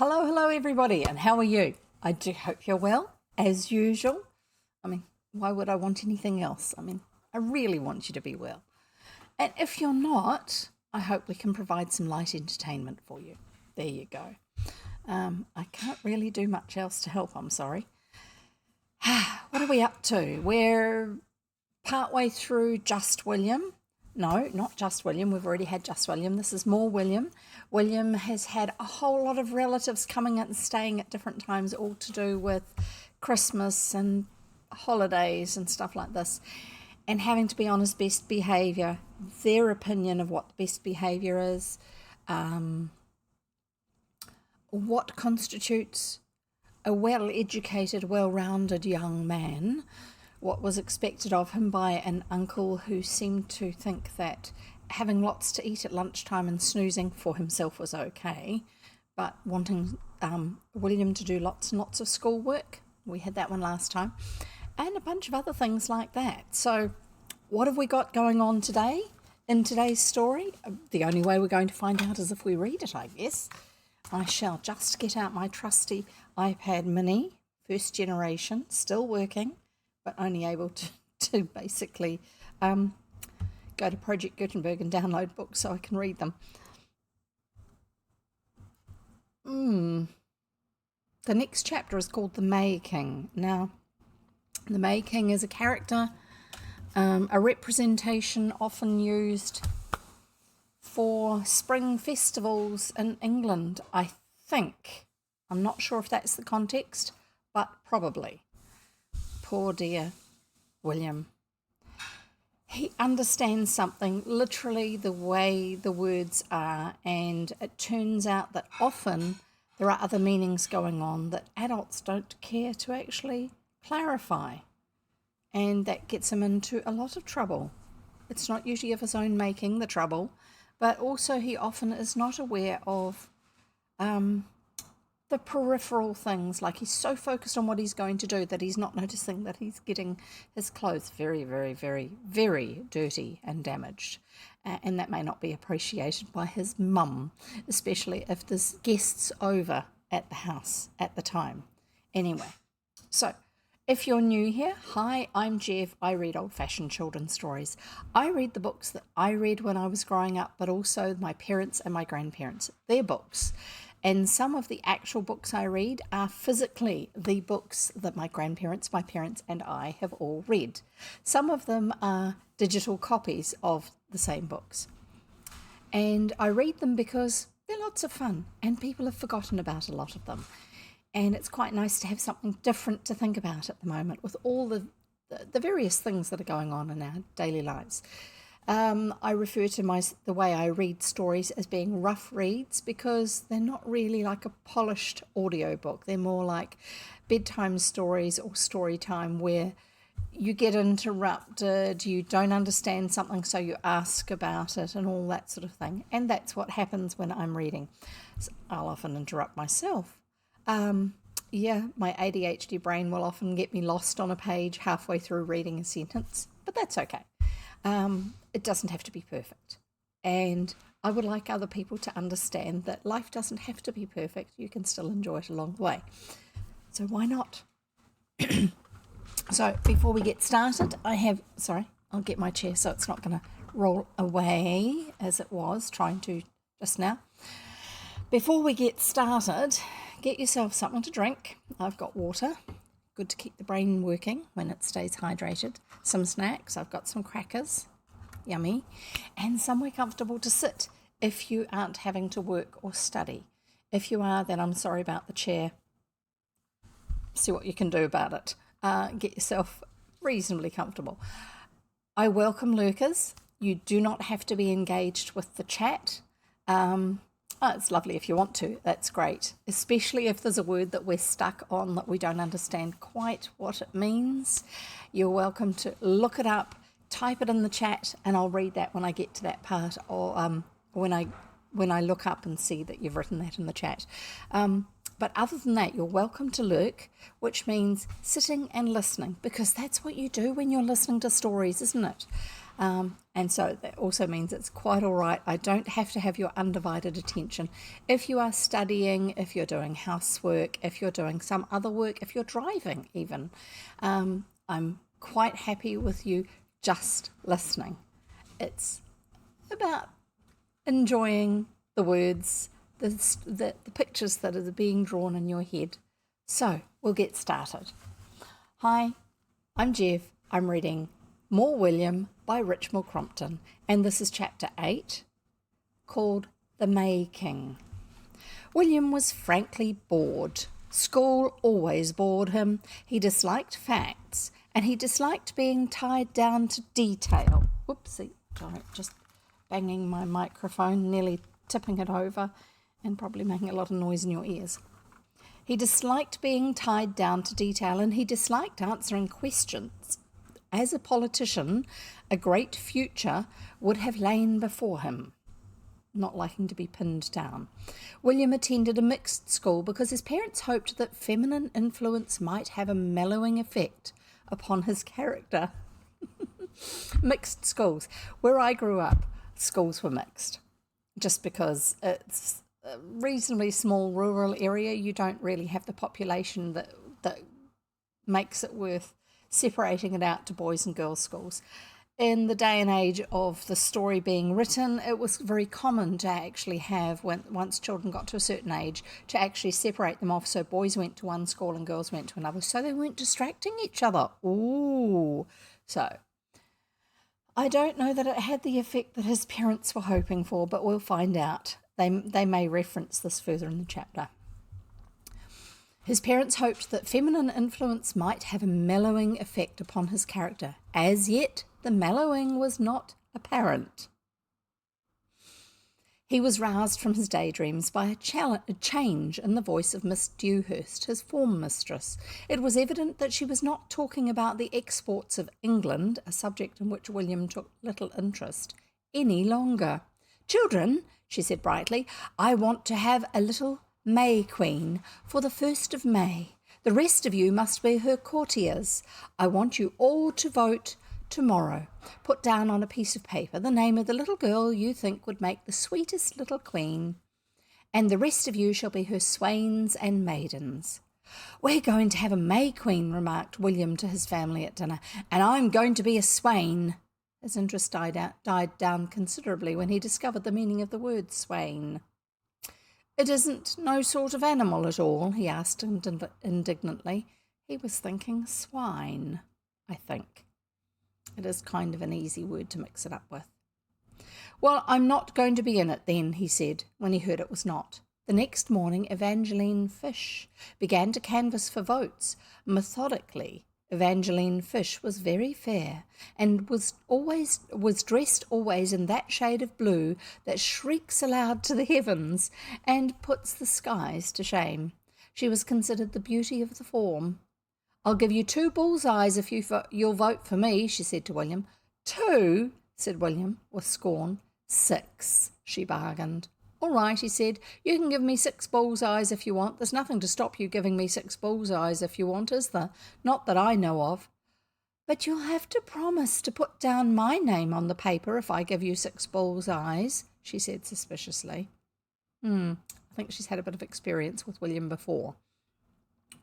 Hello everybody, and how are you? I do hope you're well, as usual. Why would I want anything else? I really want you to be well. And if you're not, I hope we can provide some light entertainment for you. There you go. I can't really do much else to help, I'm sorry. What are we up to? We're partway through Just William. No, not Just William. We've already had Just William. This is more William. William has had a whole lot of relatives coming and staying at different times, all to do with Christmas and holidays and stuff like this, and having to be on his best behaviour, their opinion of what the best behaviour is, what constitutes a well-educated, well-rounded young man, what was expected of him by an uncle who seemed to think that having lots to eat at lunchtime and snoozing for himself was okay, but wanting William to do lots and lots of schoolwork. We had that one last time, and a bunch of other things like that. So what have we got going on today in today's story? The only way we're going to find out is if we read it, I guess. I shall just get out my trusty iPad mini, first generation, still working, but only able to basically go to Project Gutenberg and download books so I can read them. The next chapter is called The May King. Now, the May King is a character, a representation often used for spring festivals in England, I think. I'm not sure if that's the context, but probably. Poor dear William. He understands something literally the way the words are, and it turns out that often there are other meanings going on that adults don't care to actually clarify, and that gets him into a lot of trouble. It's not usually of his own making, the trouble, but also he often is not aware of the peripheral things, like he's so focused on what he's going to do that he's not noticing that he's getting his clothes very, very, very, very dirty and damaged. And that may not be appreciated by his mum, especially if there's guests over at the house at the time. Anyway, so if you're new here, hi, I'm Jev. I read old-fashioned children's stories. I read the books that I read when I was growing up, but also my parents and my grandparents, their books. And some of the actual books I read are physically the books that my grandparents, my parents, and I have all read. Some of them are digital copies of the same books. And I read them because they're lots of fun and people have forgotten about a lot of them. And it's quite nice to have something different to think about at the moment with all the various things that are going on in our daily lives. I refer to the way I read stories as being rough reads because they're not really like a polished audiobook. They're more like bedtime stories or story time where you get interrupted, you don't understand something, so you ask about it and all that sort of thing. And that's what happens when I'm reading. So I'll often interrupt myself. My ADHD brain will often get me lost on a page halfway through reading a sentence, but that's okay. It doesn't have to be perfect. And I would like other people to understand that life doesn't have to be perfect. You can still enjoy it along the way. So why not? So before we get started, I'll get my chair so it's not going to roll away as it was trying to just now. Before we get started, get yourself something to drink. I've got water. Good to keep the brain working when it stays hydrated. Some snacks. I've got some crackers. Yummy. And somewhere comfortable to sit if you aren't having to work or study. If you are, then I'm sorry about the chair. See what you can do about it. Get yourself reasonably comfortable. I welcome lurkers. You do not have to be engaged with the chat. It's lovely if you want to. That's great, especially if there's a word that we're stuck on that we don't understand quite what it means. You're welcome to look it up, type it in the chat, and I'll read that when I get to that part, or when I look up and see that you've written that in the chat. But other than that, you're welcome to lurk, which means sitting and listening, because that's what you do when you're listening to stories, isn't it? And so that also means it's quite all right. I don't have to have your undivided attention. If you are studying, if you're doing housework, if you're doing some other work, if you're driving even, I'm quite happy with you just listening. It's about enjoying the words, the pictures that are being drawn in your head. So we'll get started. Hi, I'm Jev. I'm reading More William by Richmal Crompton, and this is chapter 8, called The May King. William was frankly bored. School always bored him. He disliked facts, and he disliked being tied down to detail. Whoopsie, sorry, just banging my microphone, nearly tipping it over, and probably making a lot of noise in your ears. He disliked being tied down to detail, and he disliked answering questions. As a politician, a great future would have lain before him. Not liking to be pinned down. William attended a mixed school because his parents hoped that feminine influence might have a mellowing effect upon his character. Mixed schools. Where I grew up, schools were mixed. Just because it's a reasonably small rural area, you don't really have the population that makes it worth separating it out to boys and girls schools. In the day and age of the story being written, it was very common to actually have, once children got to a certain age, to actually separate them off, so boys went to one school and girls went to another, so they weren't distracting each other. Ooh. So I don't know that it had the effect that his parents were hoping for, but we'll find out. They may reference this further in the chapter. His parents hoped that feminine influence might have a mellowing effect upon his character. As yet, the mellowing was not apparent. He was roused from his daydreams by a change in the voice of Miss Dewhurst, his form mistress. It was evident that she was not talking about the exports of England, a subject in which William took little interest, any longer. "Children," she said brightly, "I want to have a little May Queen for the 1st of May. The rest of you must be her courtiers. I want you all to vote tomorrow. Put down on a piece of paper the name of the little girl you think would make the sweetest little queen, and the rest of you shall be her swains and maidens." "We're going to have a May Queen," remarked William to his family at dinner, "and I'm going to be a swain." His interest died down considerably when he discovered the meaning of the word swain. "It isn't no sort of animal at all?" he asked indignantly. He was thinking swine, I think. It is kind of an easy word to mix it up with. "Well, I'm not going to be in it then," he said, when he heard it was not. The next morning, Evangeline Fish began to canvass for votes. Methodically, Evangeline Fish was very fair, and was dressed always in that shade of blue that shrieks aloud to the heavens and puts the skies to shame. She was considered the beauty of the form. "I'll give you 2 bull's-eyes if you'll vote for me," she said to William. "2?" said William with scorn. "6, she bargained. "All right," he said, "you can give me 6 bull's-eyes if you want. There's nothing to stop you giving me 6 bull's-eyes if you want, is there? Not that I know of." "But you'll have to promise to put down my name on the paper if I give you 6 bull's-eyes," she said suspiciously. I think she's had a bit of experience with William before.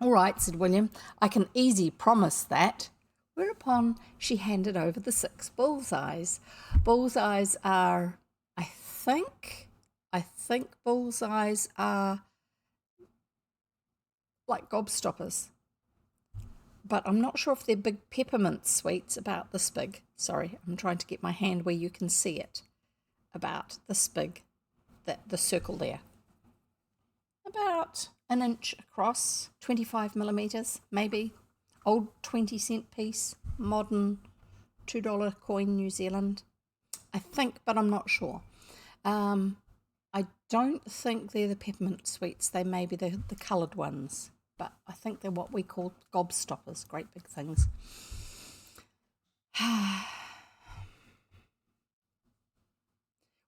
"All right," said William, "I can easy promise that." Whereupon she handed over the 6 bull's-eyes. Bull's-eyes are, I think bull's-eyes are like gobstoppers, but I'm not sure if they're big peppermint sweets about this big. Sorry, I'm trying to get my hand where you can see it. About this big, the circle there. About an inch across, 25 millimeters, maybe. Old 20-cent piece, modern $2 coin, New Zealand. I think, but I'm not sure. I don't think they're the peppermint sweets. They may be the coloured ones, but I think they're what we call gobstoppers, great big things.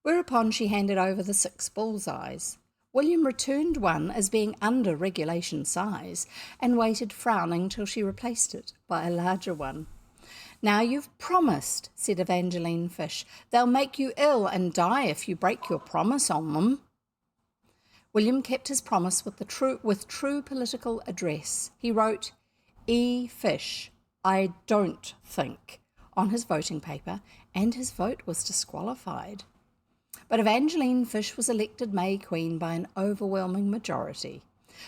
Whereupon she handed over the 6 bull's-eyes. William returned one as being under regulation size and waited frowning till she replaced it by a larger one. "Now you've promised," said Evangeline Fish. "They'll make you ill and die if you break your promise on them." William kept his promise with true political address. He wrote, "E. Fish, I don't think," on his voting paper, and his vote was disqualified. But Evangeline Fish was elected May Queen by an overwhelming majority.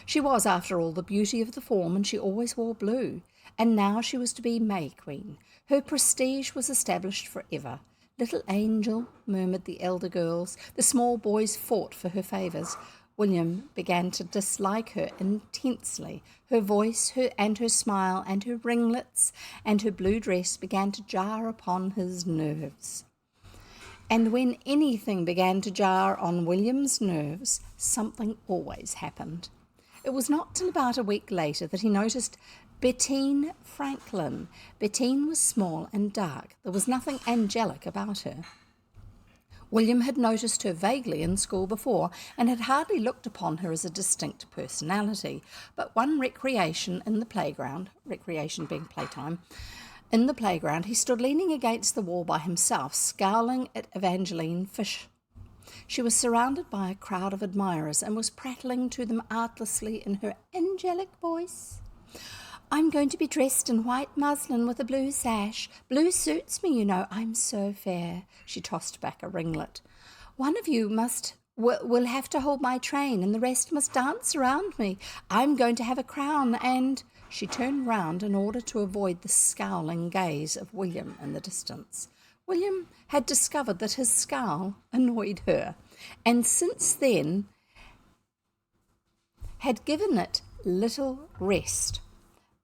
She was, after all, the beauty of the form, and she always wore blue. And now she was to be May Queen. Her prestige was established forever. "Little angel," murmured the elder girls. The small boys fought for her favours. William began to dislike her intensely. Her voice, her smile, and her ringlets, and her blue dress began to jar upon his nerves. And when anything began to jar on William's nerves, something always happened. It was not till about a week later that he noticed Bettine Franklin. Bettine was small and dark. There was nothing angelic about her. William had noticed her vaguely in school before and had hardly looked upon her as a distinct personality. But one recreation in the playground, recreation being playtime, in the playground he stood leaning against the wall by himself, scowling at Evangeline Fish. She was surrounded by a crowd of admirers and was prattling to them artlessly in her angelic voice. "I'm going to be dressed in white muslin with a blue sash. Blue suits me, you know. I'm so fair." She tossed back a ringlet. "One of you will have to hold my train and the rest must dance around me. I'm going to have a crown and—" She turned round in order to avoid the scowling gaze of William in the distance. William had discovered that his scowl annoyed her, and since then had given it little rest.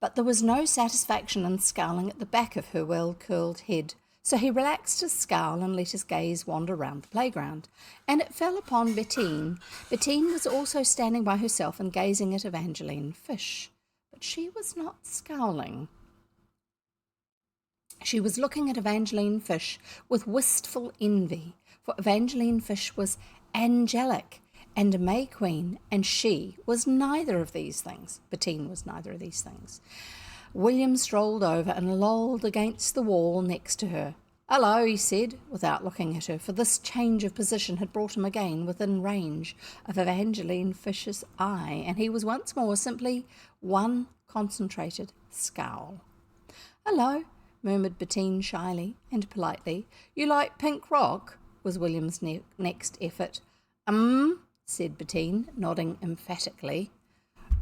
But there was no satisfaction in scowling at the back of her well-curled head, so he relaxed his scowl and let his gaze wander round the playground, and it fell upon Bettine. Bettine was also standing by herself and gazing at Evangeline Fish, but she was not scowling. She was looking at Evangeline Fish with wistful envy, for Evangeline Fish was angelic and a May Queen, and she was neither of these things. Bettine was neither of these things. William strolled over and lolled against the wall next to her. "Hello," he said, without looking at her, for this change of position had brought him again within range of Evangeline Fish's eye, and he was once more simply one concentrated scowl. "Hello," murmured Bettine shyly and politely. "You like pink rock?" was William's next effort. Said Bettine, nodding emphatically.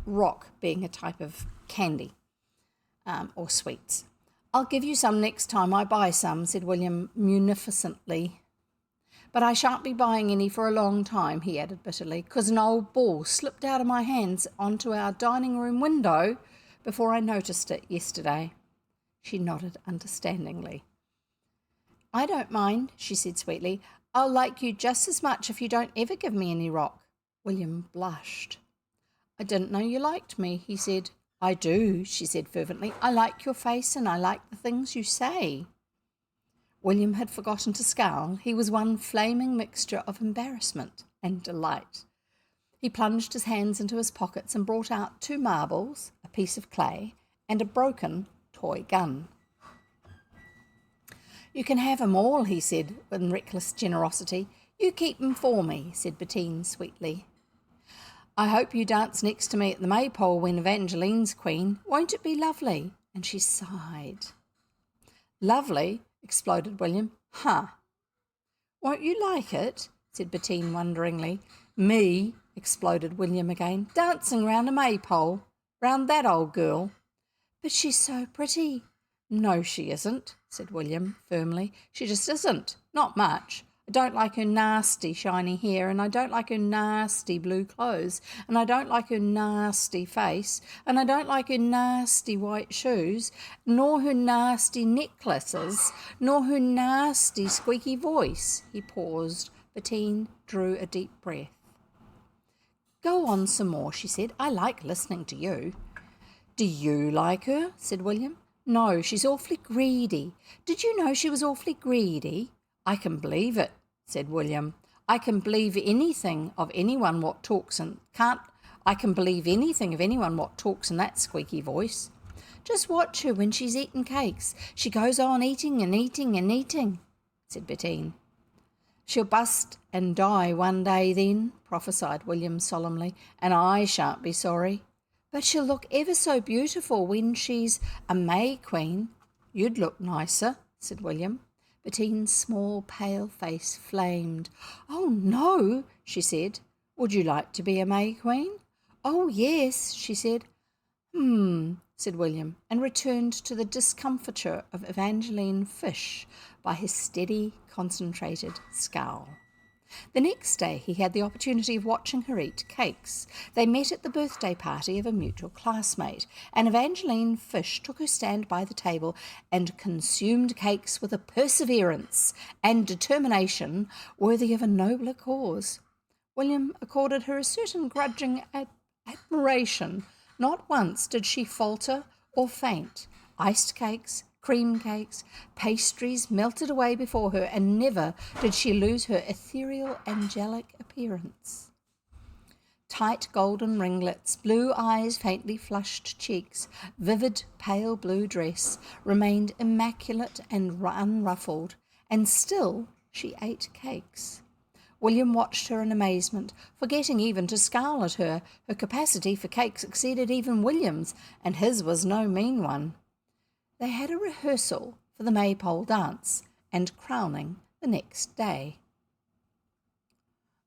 Rock being a type of candy or sweets. "I'll give you some next time I buy some," said William munificently. "But I shan't be buying any for a long time," he added bitterly, "'cause an old ball slipped out of my hands onto our dining room window before I noticed it yesterday." She nodded understandingly. "I don't mind," she said sweetly. "I'll like you just as much if you don't ever give me any rock." William blushed. "I didn't know you liked me," he said. "I do," she said fervently. "I like your face and I like the things you say." William had forgotten to scowl. He was one flaming mixture of embarrassment and delight. He plunged his hands into his pockets and brought out 2 marbles, a piece of clay, and a broken toy gun. "You can have 'em all," he said with reckless generosity. "You keep 'em for me," said Bettine sweetly. "I hope you dance next to me at the maypole when Evangeline's queen. Won't it be lovely?" And she sighed. "Lovely?" exploded William. "Huh." "Won't you like it?" said Bettine wonderingly. "Me?" exploded William again. "Dancing round a maypole? Round that old girl?" "But she's so pretty." "No, she isn't," said William firmly. "She just isn't. Not much. I don't like her nasty shiny hair, and I don't like her nasty blue clothes, and I don't like her nasty face, and I don't like her nasty white shoes, nor her nasty necklaces, nor her nasty squeaky voice." He paused. Bettine drew a deep breath. "Go on some more," she said. "I like listening to you." "Do you like her?" said William. "No, she's awfully greedy. Did you know she was awfully greedy?" "I can believe it," said William. "I can believe anything of anyone what talks and I can believe anything of anyone what talks in that squeaky voice." "Just watch her when she's eating cakes. She goes on eating and eating and eating," said Bettine. "She'll bust and die one day then," prophesied William solemnly, "and I shan't be sorry. But she'll look ever so beautiful when she's a May Queen." "You'd look nicer," said William. Bettine's small, pale face flamed. "Oh, no," she said. "Would you like to be a May Queen?" "Oh, yes," she said. Said William, and returned to the discomfiture of Evangeline Fish by his steady, concentrated scowl. The next day he had the opportunity of watching her eat cakes. They met at the birthday party of a mutual classmate, and Evangeline Fish took her stand by the table and consumed cakes with a perseverance and determination worthy of a nobler cause. William accorded her a certain grudging admiration. Not once did she falter or faint. Iced cakes, cream cakes, pastries melted away before her, and never did she lose her ethereal, angelic appearance. Tight golden ringlets, blue eyes, faintly flushed cheeks, vivid pale blue dress remained immaculate and unruffled, and still she ate cakes. William watched her in amazement, forgetting even to scowl at her. Her capacity for cakes exceeded even William's, and his was no mean one. They had a rehearsal for the maypole dance and crowning the next day.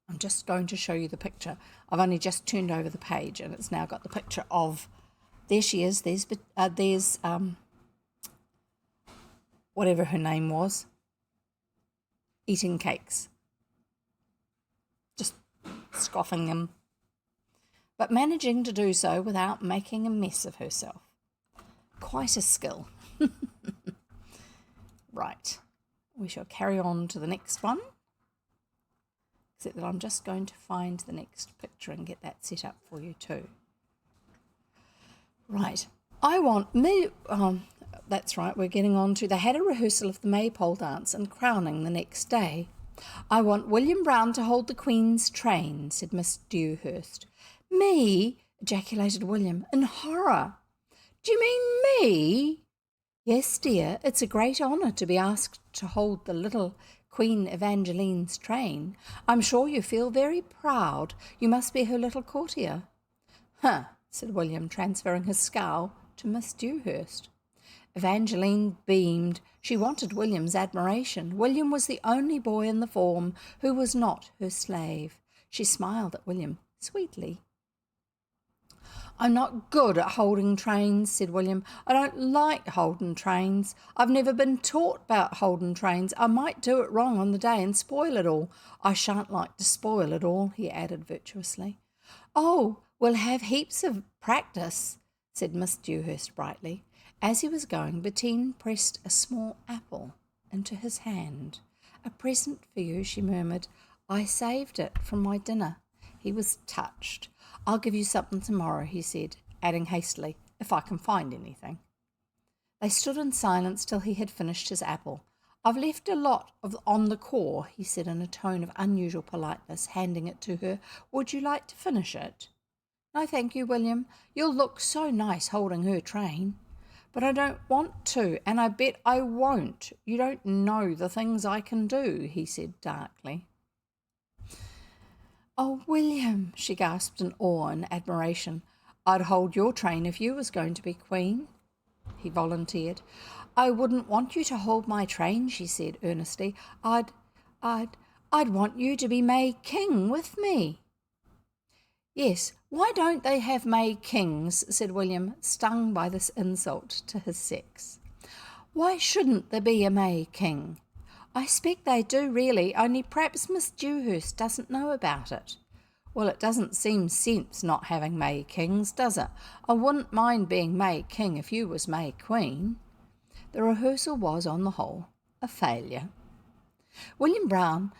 I'm just going to show you the picture. I've only just turned over the page, and it's now got the picture of, there she is, there's whatever her name was, eating cakes. Just scoffing them, but managing to do so without making a mess of herself. Quite a skill. Right, we shall carry on to the next one, except that I'm just going to find the next picture and get that set up for you too. Right, that's right, we're getting on to, they had a rehearsal of the maypole dance and crowning the next day. "I want William Brown to hold the Queen's train," said Miss Dewhurst. "Me?" ejaculated William in horror. "Do you mean me?" "Yes, dear, it's a great honour to be asked to hold the little Queen Evangeline's train. I'm sure you feel very proud. You must be her little courtier." "Huh," said William, transferring his scowl to Miss Dewhurst. Evangeline beamed. She wanted William's admiration. William was the only boy in the form who was not her slave. She smiled at William sweetly. "I'm not good at holding trains," said William. "I don't like holding trains. I've never been taught about holding trains. I might do it wrong on the day and spoil it all. I shan't like to spoil it all," he added virtuously. "Oh, we'll have heaps of practice," said Miss Dewhurst brightly. As he was going, Bettine pressed a small apple into his hand. "A present for you," she murmured. "I saved it from my dinner." He was touched. "I'll give you something tomorrow," he said, adding hastily, "if I can find anything." They stood in silence till he had finished his apple. "I've left a lot on the core," he said in a tone of unusual politeness, handing it to her. "Would you like to finish it?" "No, thank you, William. You'll look so nice holding her train." "But I don't want to, and I bet I won't. You don't know the things I can do," he said darkly. "Oh, William," she gasped in awe and admiration. "I'd hold your train if you was going to be queen," he volunteered. "I wouldn't want you to hold my train," she said earnestly. I'd want you to be May King with me." "Yes, why don't they have May Kings?" said William, stung by this insult to his sex. "Why shouldn't there be a May King?" "I expect they do really, only perhaps Miss Dewhurst doesn't know about it." "Well, it doesn't seem sense not having May Kings, does it? I wouldn't mind being May King if you was May Queen." The rehearsal was, on the whole, a failure. "William Brown,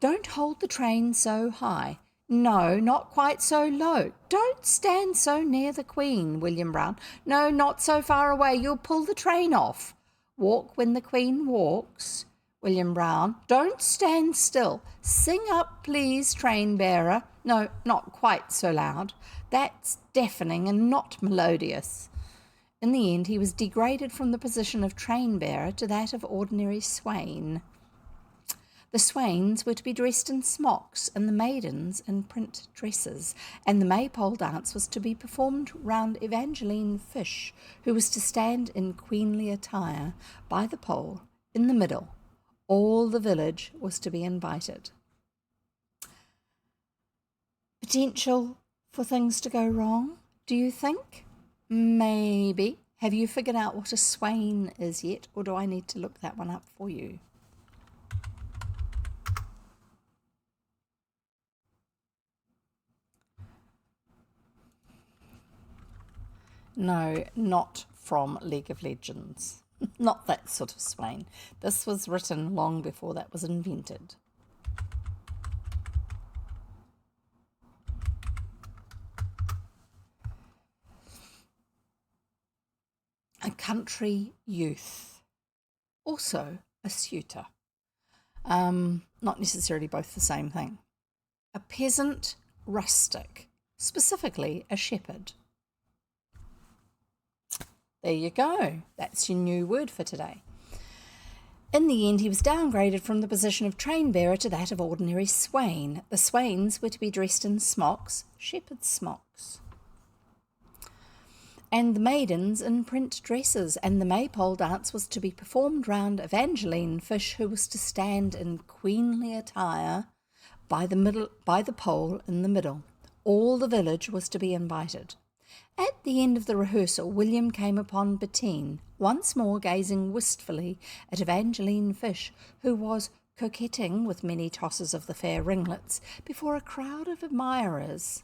don't hold the train so high." "No, not quite so low." "Don't stand so near the Queen, William Brown." "No, not so far away. You'll pull the train off." "Walk when the Queen walks." "William Brown, don't stand still." "Sing up, please, train bearer." "No, not quite so loud. That's deafening and not melodious." In the end, he was degraded from the position of train-bearer to that of ordinary swain. The swains were to be dressed in smocks, and the maidens in print dresses, and the maypole dance was to be performed round Evangeline Fish, who was to stand in queenly attire by the pole in the middle. All the village was to be invited. Potential for things to go wrong, do you think? Maybe. Have you figured out what a swain is yet, or do I need to look that one up for you? No, not from League of Legends. Not that sort of swain. This was written long before that was invented. A country youth. Also a suitor. Not necessarily both the same thing. A peasant rustic. Specifically a shepherd. There you go. That's your new word for today. In the end, he was downgraded from the position of train-bearer to that of ordinary swain. The swains were to be dressed in smocks, shepherd's smocks, and the maidens in print dresses, and the maypole dance was to be performed round Evangeline Fish, who was to stand in queenly attire by the pole in the middle. All the village was to be invited. At the end of the rehearsal, William came upon Bettine, once more gazing wistfully at Evangeline Fish, who was coquetting with many tosses of the fair ringlets before a crowd of admirers.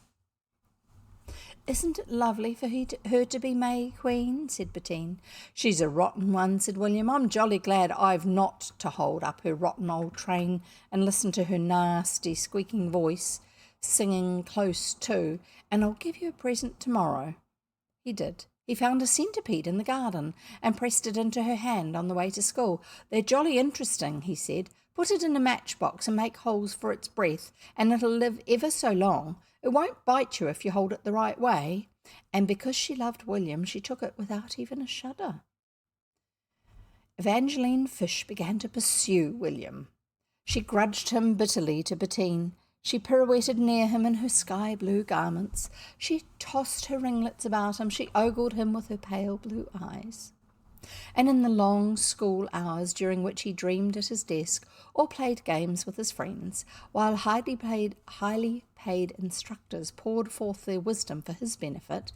"Isn't it lovely for her to be May Queen?" said Bettine. "She's a rotten one," said William. "I'm jolly glad I've not to hold up her rotten old train and listen to her nasty squeaking voice, singing close to, and I'll give you a present tomorrow." He did. He found a centipede in the garden and pressed it into her hand on the way to school. "They're jolly interesting," he said. "Put it in a matchbox and make holes for its breath, and it'll live ever so long. It won't bite you if you hold it the right way." And because she loved William, she took it without even a shudder. Evangeline Fish began to pursue William. She grudged him bitterly to Bettine. She pirouetted near him in her sky-blue garments. She tossed her ringlets about him. She ogled him with her pale blue eyes. And in the long school hours during which he dreamed at his desk or played games with his friends, while highly paid instructors poured forth their wisdom for his benefit,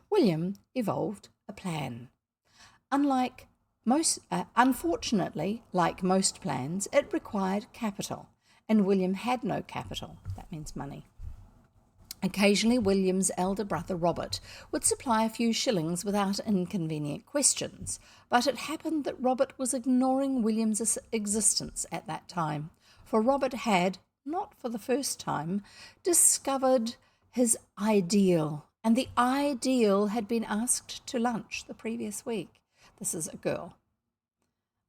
William evolved a plan. Unfortunately, like most plans, it required capital. And William had no capital. That means money. Occasionally, William's elder brother Robert would supply a few shillings without inconvenient questions, but it happened that Robert was ignoring William's existence at that time, for Robert had, not for the first time, discovered his ideal, and the ideal had been asked to lunch the previous week. This is a girl.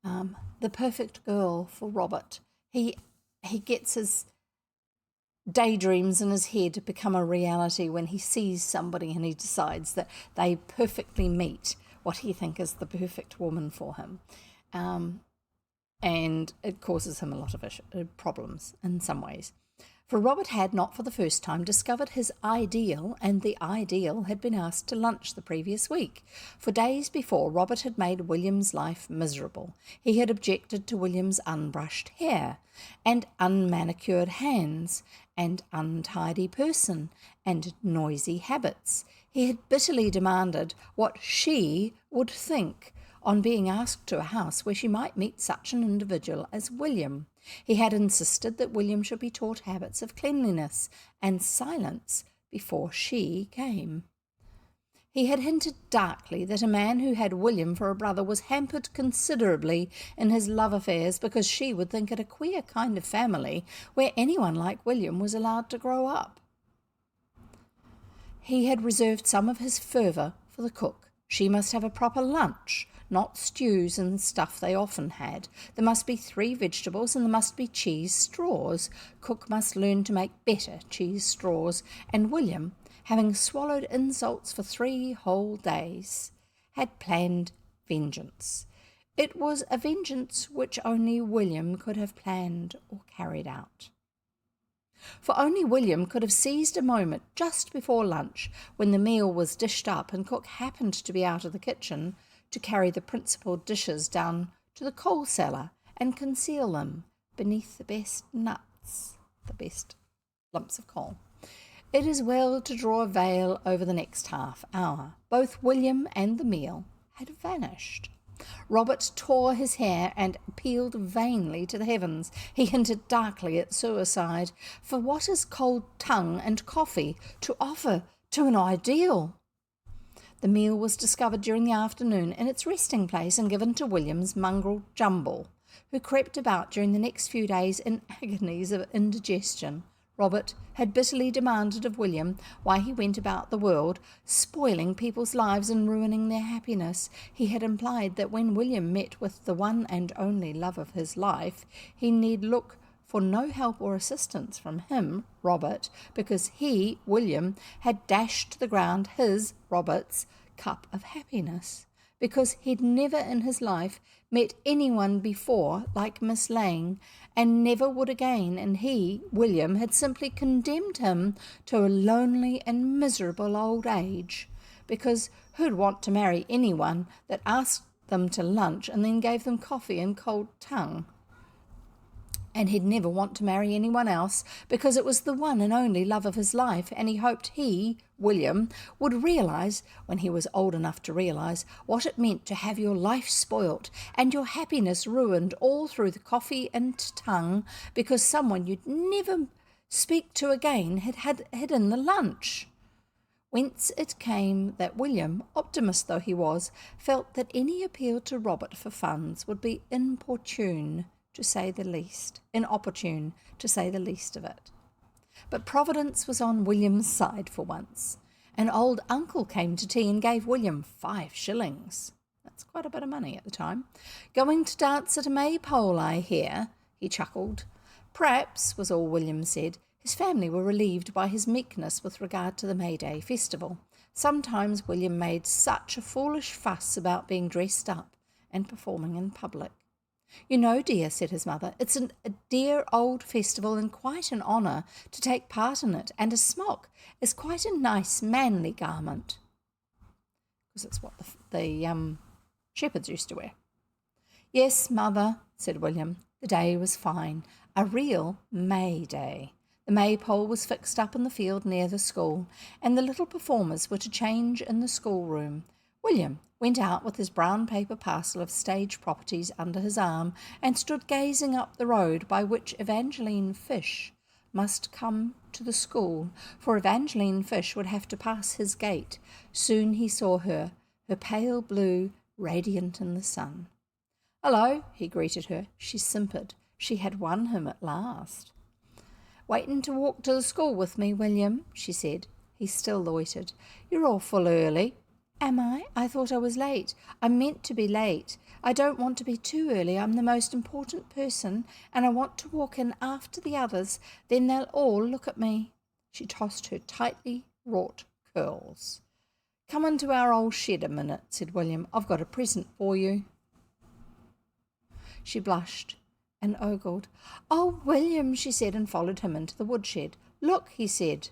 The perfect girl for Robert. He gets his daydreams in his head become a reality when he sees somebody and he decides that they perfectly meet what he thinks is the perfect woman for him. And it causes him a lot of problems in some ways. For Robert had not for the first time discovered his ideal, and the ideal had been asked to lunch the previous week. For days before, Robert had made William's life miserable. He had objected to William's unbrushed hair, and unmanicured hands, and untidy person, and noisy habits. He had bitterly demanded what she would think on being asked to a house where she might meet such an individual as William. He had insisted that William should be taught habits of cleanliness and silence before she came. He had hinted darkly that a man who had William for a brother was hampered considerably in his love affairs because she would think it a queer kind of family where anyone like William was allowed to grow up. He had reserved some of his fervour for the cook. She must have a proper lunch, not stews and stuff they often had. There must be 3 vegetables and there must be cheese straws. Cook must learn to make better cheese straws, and William, having swallowed insults for 3 whole days, had planned vengeance. It was a vengeance which only William could have planned or carried out. For only William could have seized a moment just before lunch, when the meal was dished up and cook happened to be out of the kitchen, to carry the principal dishes down to the coal cellar and conceal them beneath the best nuts, the best lumps of coal. It is well to draw a veil over the next half hour. Both William and the meal had vanished. Robert tore his hair and appealed vainly to the heavens. He hinted darkly at suicide. For what is cold tongue and coffee to offer to an ideal? The meal was discovered during the afternoon in its resting place and given to William's mongrel Jumble, who crept about during the next few days in agonies of indigestion. Robert had bitterly demanded of William why he went about the world, spoiling people's lives and ruining their happiness. He had implied that when William met with the one and only love of his life, he need look for no help or assistance from him, Robert, because he, William, had dashed to the ground his, Robert's, cup of happiness, because he'd never in his life met anyone before like Miss Lane, and never would again, and he, William, had simply condemned him to a lonely and miserable old age, because who'd want to marry anyone that asked them to lunch and then gave them coffee and cold tongue? And he'd never want to marry anyone else, because it was the one and only love of his life, and he hoped he, William, would realise, when he was old enough to realise, what it meant to have your life spoilt and your happiness ruined all through the coffee and tongue, because someone you'd never speak to again had hidden the lunch. Whence it came that William, optimist though he was, felt that any appeal to Robert for funds would be inopportune, to say the least of it. But Providence was on William's side for once. An old uncle came to tea and gave William 5 shillings. That's quite a bit of money at the time. Going to dance at a maypole, I hear, he chuckled. Perhaps, was all William said. His family were relieved by his meekness with regard to the May Day festival. Sometimes William made such a foolish fuss about being dressed up and performing in public. You know, dear, said his mother, it's a dear old festival and quite an honour to take part in it, and a smock is quite a nice manly garment. Because it's what the shepherds used to wear. Yes, mother, said William, the day was fine, a real May Day. The maypole was fixed up in the field near the school, and the little performers were to change in the schoolroom. William went out with his brown paper parcel of stage properties under his arm and stood gazing up the road by which Evangeline Fish must come to the school, for Evangeline Fish would have to pass his gate. Soon he saw her, her pale blue, radiant in the sun. "Hello," he greeted her. She simpered. She had won him at last. "Waiting to walk to the school with me, William?" she said. He still loitered. "You're awful early." "Am I? I thought I was late. I meant to be late. I don't want to be too early. I'm the most important person, and I want to walk in after the others. Then they'll all look at me." She tossed her tightly wrought curls. "Come into our old shed a minute," said William. "I've got a present for you." She blushed and ogled. "Oh, William," she said, and followed him into the woodshed. "Look," he said.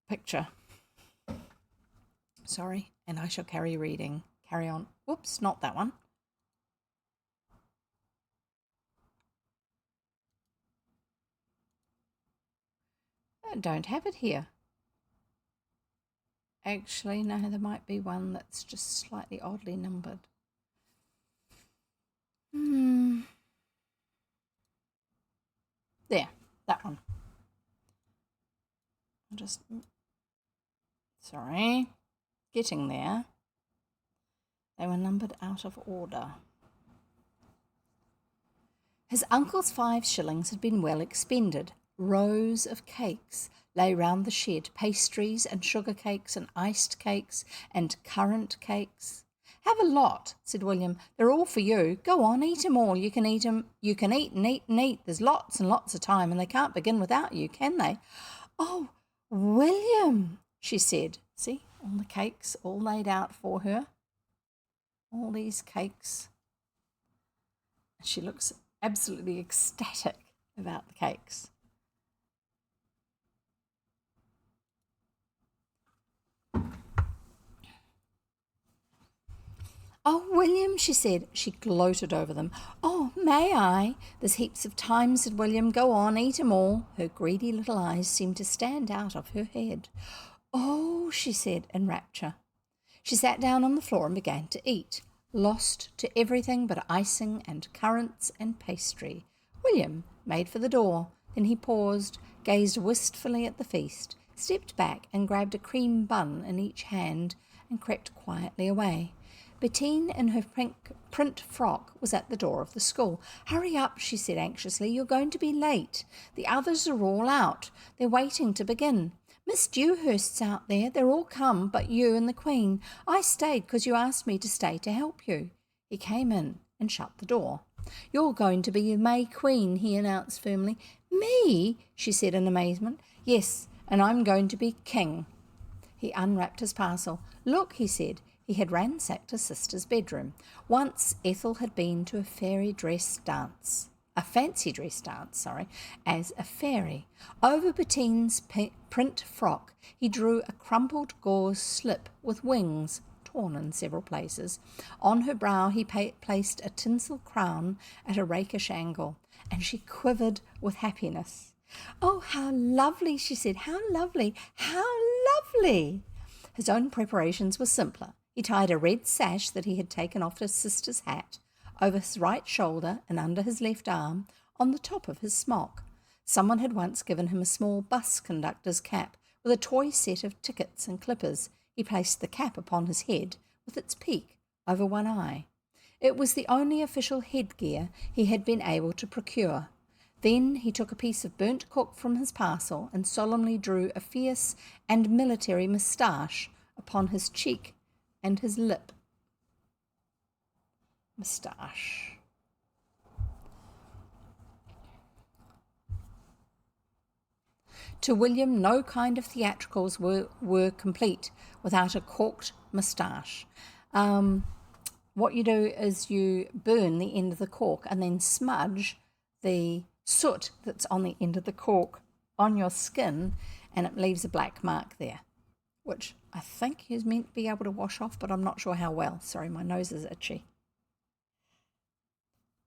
Picture. Sorry, and I shall carry reading. Carry on. Whoops, not that one. I don't have it here. Actually, no, there might be one that's just slightly oddly numbered. There, that one. Sorry, getting there. They were numbered out of order. His uncle's 5 shillings had been well expended. Rows of cakes lay round the shed, pastries and sugar cakes and iced cakes and currant cakes. "Have a lot," said William. "They're all for you. Go on, eat 'em all. You can eat 'em. You can eat and eat and eat. There's lots and lots of time, and they can't begin without you, can they?" "Oh, "William," she said. See, all the cakes all laid out for her. All these cakes. She looks absolutely ecstatic about the cakes. "Oh, William," she said. She gloated over them. "Oh, may I?" "There's heaps of time," said William. "Go on, eat 'em all." Her greedy little eyes seemed to stand out of her head. "Oh," she said in rapture. She sat down on the floor and began to eat, lost to everything but icing and currants and pastry. William made for the door. Then he paused, gazed wistfully at the feast, stepped back and grabbed a cream bun in each hand and crept quietly away. Bettine, in her print frock, was at the door of the school. "Hurry up," she said anxiously. "You're going to be late. The others are all out. They're waiting to begin. Miss Dewhurst's out there. They're all come but you and the Queen. I stayed because you asked me to stay to help you." He came in and shut the door. "You're going to be the May Queen," he announced firmly. "Me?" she said in amazement. "Yes, and I'm going to be king." He unwrapped his parcel. "Look," he said. He had ransacked his sister's bedroom. Once Ethel had been to a fancy dress dance, as a fairy. Over Bettine's print frock he drew a crumpled gauze slip with wings torn in several places. On her brow he placed a tinsel crown at a rakish angle, and she quivered with happiness. "Oh, how lovely," she said. "How lovely, how lovely." His own preparations were simpler. He tied a red sash that he had taken off his sister's hat over his right shoulder and under his left arm on the top of his smock. Someone had once given him a small bus conductor's cap with a toy set of tickets and clippers. He placed the cap upon his head with its peak over one eye. It was the only official headgear he had been able to procure. Then he took a piece of burnt cork from his parcel and solemnly drew a fierce and military moustache upon his cheek and his lip. Moustache. To William, no kind of theatricals were complete without a corked moustache. What you do is you burn the end of the cork and then smudge the soot that's on the end of the cork on your skin, and it leaves a black mark there, which I think is meant to be able to wash off, but I'm not sure how well. Sorry, my nose is itchy.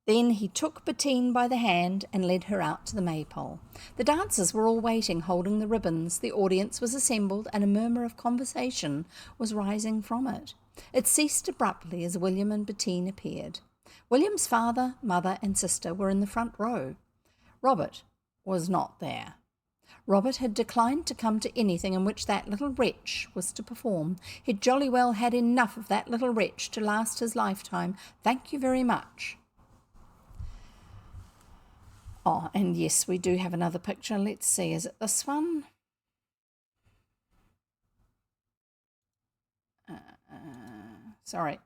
Then he took Bettine by the hand and led her out to the maypole. The dancers were all waiting, holding the ribbons. The audience was assembled, and a murmur of conversation was rising from it. It ceased abruptly as William and Bettine appeared. William's father, mother, and sister were in the front row. Robert was not there. Robert had declined to come to anything in which that little wretch was to perform. He'd jolly well had enough of that little wretch to last his lifetime. Thank you very much. Oh, and yes, we do have another picture. Let's see, is it this one? Sorry,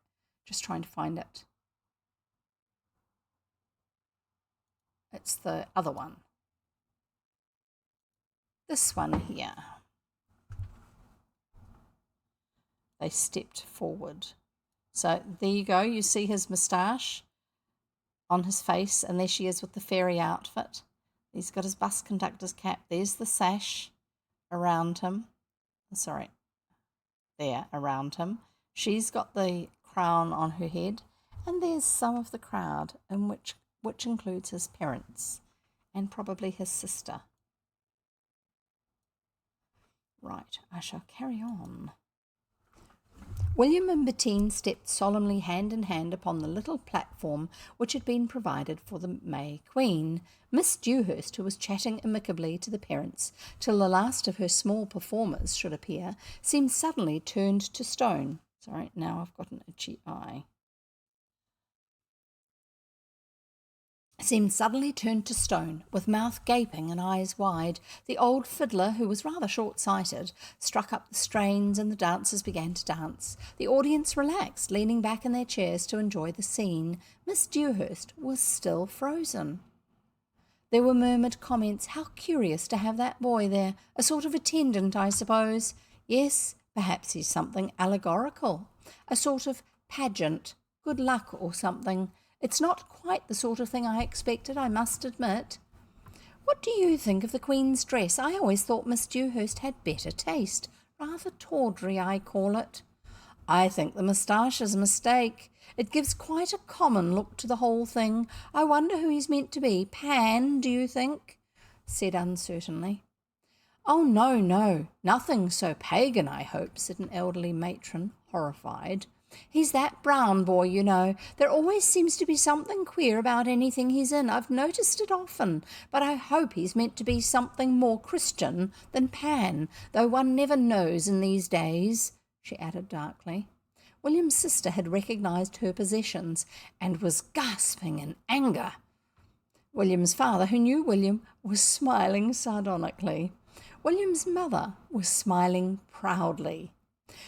just trying to find it. It's the other one. This one here. They stepped forward. So there you go. You see his moustache on his face, and there she is with the fairy outfit. He's got his bus conductor's cap. There's the sash around him. Sorry, there, around him. She's got the crown on her head, and there's some of the crowd, in which includes his parents and probably his sister. Right, I shall carry on. William and Bettine stepped solemnly hand in hand upon the little platform which had been provided for the May Queen. Miss Dewhurst, who was chatting amicably to the parents till the last of her small performers should appear, seemed suddenly turned to stone. Sorry, now I've got an itchy eye. Seemed suddenly turned to stone, with mouth gaping and eyes wide. The old fiddler, who was rather short-sighted, struck up the strains and the dancers began to dance. The audience relaxed, leaning back in their chairs to enjoy the scene. Miss Dewhurst was still frozen. There were murmured comments. How curious to have that boy there. A sort of attendant, I suppose. Yes, perhaps he's something allegorical. A sort of pageant. Good luck or something. It's not quite the sort of thing I expected, I must admit. What do you think of the Queen's dress? I always thought Miss Dewhurst had better taste. Rather tawdry, I call it. I think the moustache is a mistake. It gives quite a common look to the whole thing. I wonder who he's meant to be. Pan, do you think? Said uncertainly. Oh, no, no, nothing so pagan, I hope, said an elderly matron, horrified. He's that Brown boy, you know. There always seems to be something queer about anything he's in. I've noticed it often, but I hope he's meant to be something more Christian than Pan, though one never knows in these days, she added darkly. William's sister had recognised her possessions and was gasping in anger. William's father, who knew William, was smiling sardonically. William's mother was smiling proudly.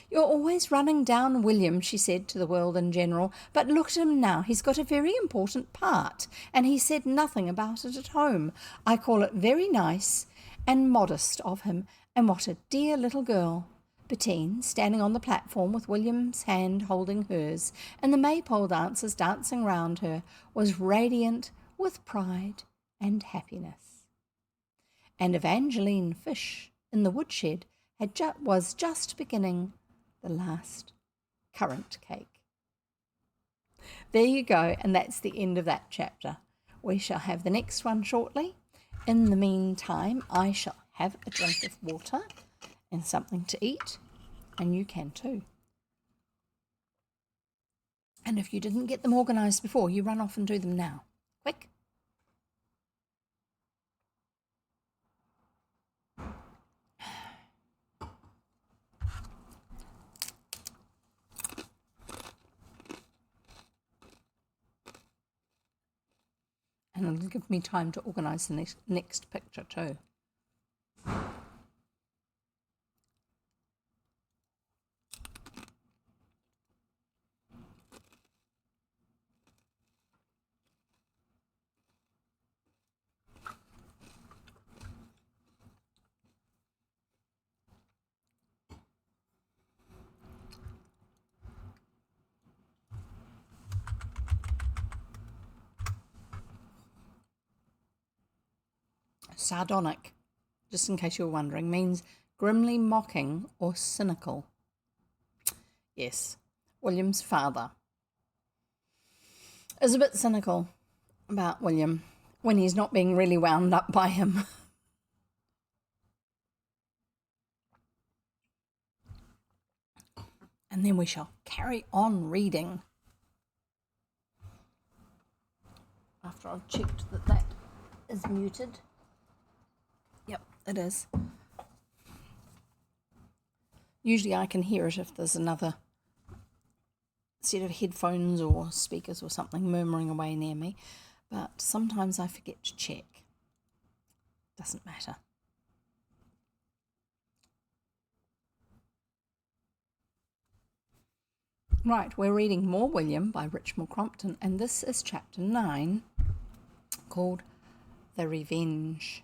You're always running down William, she said to the world in general, but look at him now. He's got a very important part, and he said nothing about it at home. I call it very nice and modest of him, and what a dear little girl. Bettine, standing on the platform with William's hand holding hers, and the maypole dancers dancing round her, was radiant with pride and happiness. And Evangeline Fish, in the woodshed, was just beginning the last currant cake. There you go, and that's the end of that chapter. We shall have the next one shortly. In the meantime, I shall have a drink of water and something to eat, and you can too. And if you didn't get them organised before, you run off and do them now. Quick. And it'll give me time to organise the next picture too. Sardonic, just in case you're wondering, means grimly mocking or cynical. Yes, William's father is a bit cynical about William when he's not being really wound up by him. And then we shall carry on reading after I've checked that that is muted. Yep, it is. Usually I can hear it if there's another set of headphones or speakers or something murmuring away near me, but sometimes I forget to check. Doesn't matter. Right, we're reading more William by Richmal Crompton, and this is chapter 9, called The Revenge.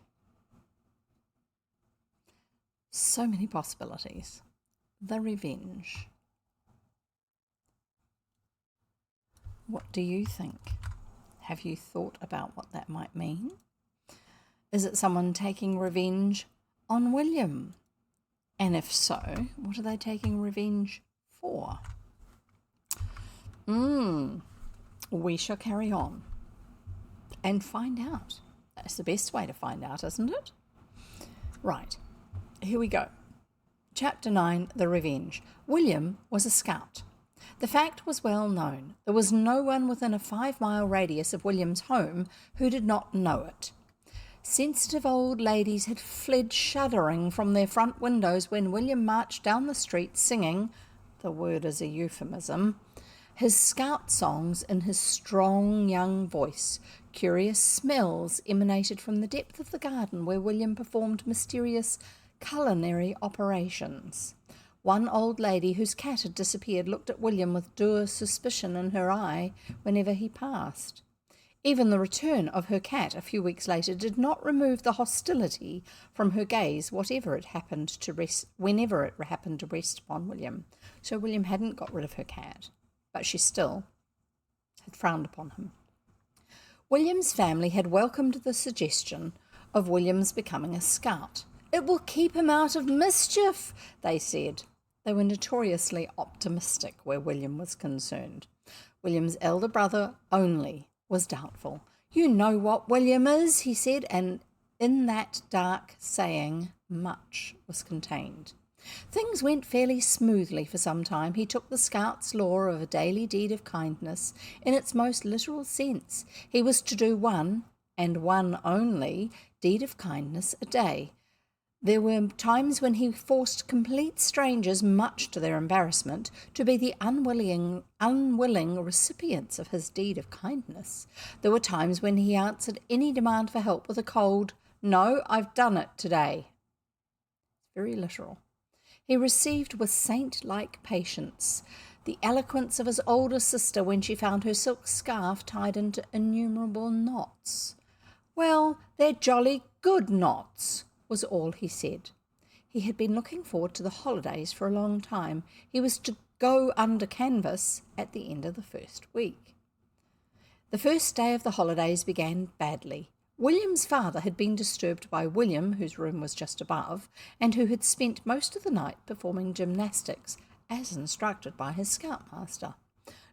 So many possibilities. The Revenge. What do you think? Have you thought about what that might mean? Is it someone taking revenge on William? And if so, what are they taking revenge for? We shall carry on and find out. That's the best way to find out, isn't it? Right, here we go. Chapter 9, The Revenge. William was a scout. The fact was well known. There was no one within a 5-mile radius of William's home who did not know it. Sensitive old ladies had fled shuddering from their front windows when William marched down the street singing, the word is a euphemism, his scout songs in his strong young voice. Curious smells emanated from the depth of the garden where William performed mysterious culinary operations. One old lady whose cat had disappeared looked at William with dour suspicion in her eye whenever he passed. Even the return of her cat a few weeks later did not remove the hostility from her gaze, whenever it happened to rest upon William. So William hadn't got rid of her cat, but she still had frowned upon him. William's family had welcomed the suggestion of William's becoming a scout. "It will keep him out of mischief," they said. They were notoriously optimistic where William was concerned. William's elder brother only was doubtful. "You know what William is," he said, and in that dark saying much was contained. Things went fairly smoothly for some time. He took the scout's law of a daily deed of kindness in its most literal sense. He was to do one, and one only, deed of kindness a day. There were times when he forced complete strangers, much to their embarrassment, to be the unwilling recipients of his deed of kindness. There were times when he answered any demand for help with a cold, "No, I've done it today." Very literal. He received with saint-like patience the eloquence of his older sister when she found her silk scarf tied into innumerable knots. "Well, they're jolly good knots," was all he said. He had been looking forward to the holidays for a long time. He was to go under canvas at the end of the first week. The first day of the holidays began badly. William's father had been disturbed by William, whose room was just above, and who had spent most of the night performing gymnastics, as instructed by his scoutmaster.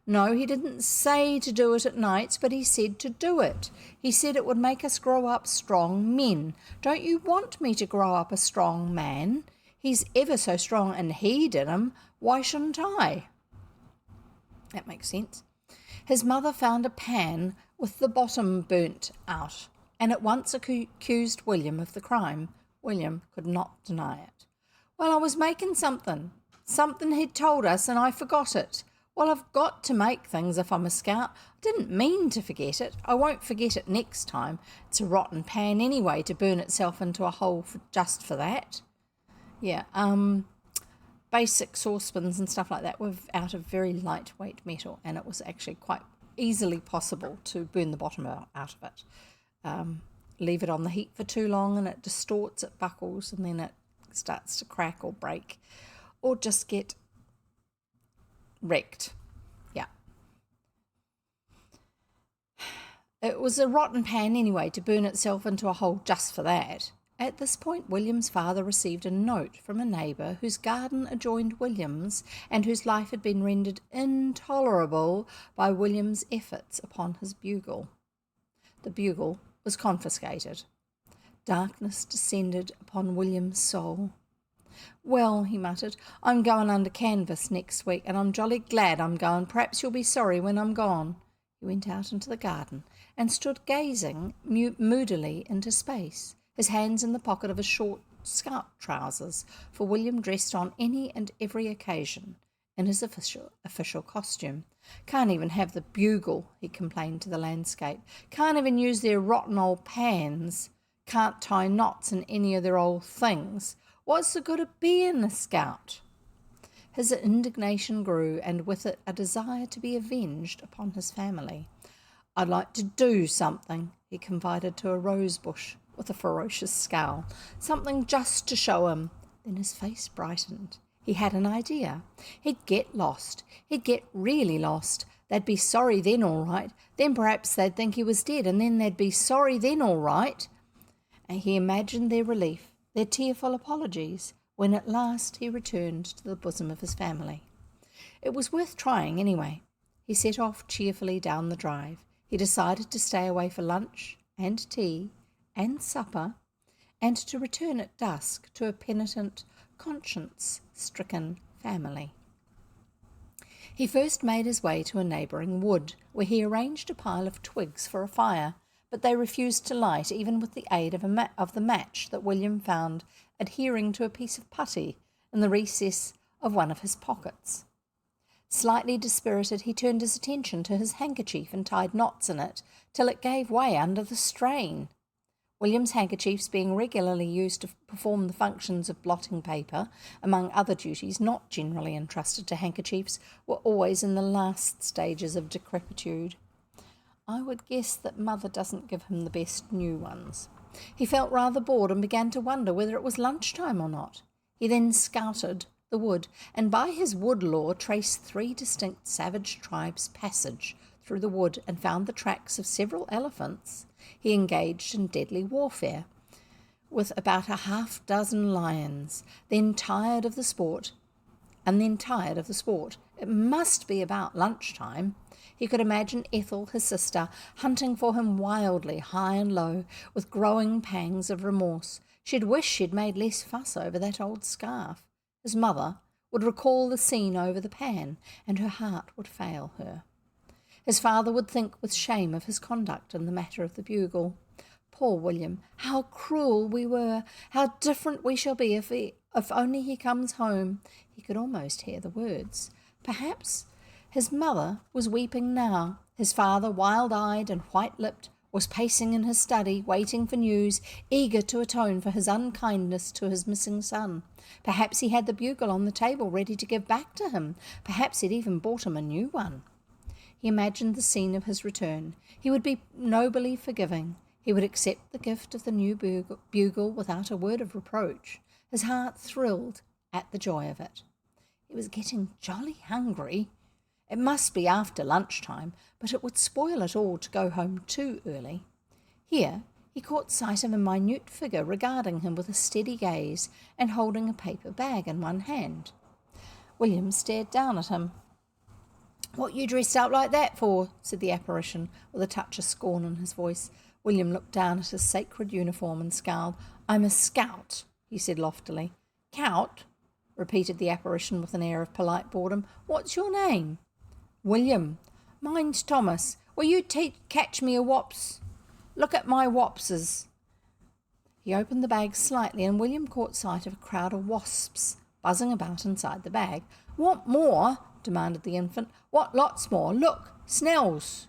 No, he didn't say to do it at nights, but he said to do it. He said it would make us grow up strong men. Don't you want me to grow up a strong man? He's ever so strong, and he did 'em. Why shouldn't I? That makes sense. His mother found a pan with the bottom burnt out, and at once accused William of the crime. William could not deny it. "Well, I was making something he'd told us, and I forgot it. Well, I've got to make things if I'm a scout. I didn't mean to forget it. I won't forget it next time. It's a rotten pan anyway to burn itself into a hole just for that." Yeah, basic saucepans and stuff like that were out of very lightweight metal, and it was actually quite easily possible to burn the bottom out of it. Leave it on the heat for too long and it distorts, it buckles, and then it starts to crack or break or just get wrecked. Yeah. It was a rotten pan anyway to burn itself into a hole just for that. At this point, William's father received a note from a neighbour whose garden adjoined William's and whose life had been rendered intolerable by William's efforts upon his bugle. The bugle was confiscated. Darkness descended upon William's soul. "Well," he muttered, "I'm going under canvas next week, and I'm jolly glad I'm going. Perhaps you'll be sorry when I'm gone." He went out into the garden and stood gazing moodily into space, his hands in the pocket of his short scout trousers, for William dressed on any and every occasion in his official costume. "Can't even have the bugle," he complained to the landscape. "Can't even use their rotten old pans. Can't tie knots in any of their old things. What's the good of being a scout?" His indignation grew, and with it a desire to be avenged upon his family. "I'd like to do something," he confided to a rose bush with a ferocious scowl. "Something just to show him." Then his face brightened. He had an idea. He'd get lost. He'd get really lost. They'd be sorry then, all right. Then perhaps they'd think he was dead, and then they'd be sorry then, all right. And he imagined their relief, their tearful apologies, when at last he returned to the bosom of his family. It was worth trying anyway. He set off cheerfully down the drive. He decided to stay away for lunch and tea and supper, and to return at dusk to a penitent, conscience-stricken family. He first made his way to a neighbouring wood, where he arranged a pile of twigs for a fire, but they refused to light, even with the aid of the match that William found adhering to a piece of putty in the recess of one of his pockets. Slightly dispirited, he turned his attention to his handkerchief and tied knots in it till it gave way under the strain. William's handkerchiefs, being regularly used to perform the functions of blotting paper, among other duties not generally entrusted to handkerchiefs, were always in the last stages of decrepitude. I would guess that Mother doesn't give him the best new ones. He felt rather bored and began to wonder whether it was lunchtime or not. He then scouted the wood, and by his wood lore traced 3 distinct savage tribes' passage through the wood and found the tracks of several elephants. He engaged in deadly warfare with about a half-dozen lions, then tired of the sport. It must be about lunchtime. He could imagine Ethel, his sister, hunting for him wildly, high and low, with growing pangs of remorse. She'd wish she'd made less fuss over that old scarf. His mother would recall the scene over the pan, and her heart would fail her. His father would think with shame of his conduct in the matter of the bugle. Poor William, how cruel we were, how different we shall be if only he comes home. He could almost hear the words. Perhaps his mother was weeping now. His father, wild-eyed and white-lipped, was pacing in his study, waiting for news, eager to atone for his unkindness to his missing son. Perhaps he had the bugle on the table ready to give back to him. Perhaps he'd even bought him a new one. He imagined the scene of his return. He would be nobly forgiving. He would accept the gift of the new bugle without a word of reproach. His heart thrilled at the joy of it. He was getting jolly hungry. It must be after lunchtime, but it would spoil it all to go home too early. Here he caught sight of a minute figure regarding him with a steady gaze and holding a paper bag in one hand. William stared down at him. "What you dressed up like that for?" said the apparition, with a touch of scorn in his voice. William looked down at his sacred uniform and scowled. "I'm a scout," he said loftily. "Cout?" repeated the apparition with an air of polite boredom. "What's your name?" "William." "Mine's Thomas. Will you catch me a wops? Look at my wopses." He opened the bag slightly, and William caught sight of a crowd of wasps buzzing about inside the bag. "Want more?" demanded the infant. "What lots more? Look, snails."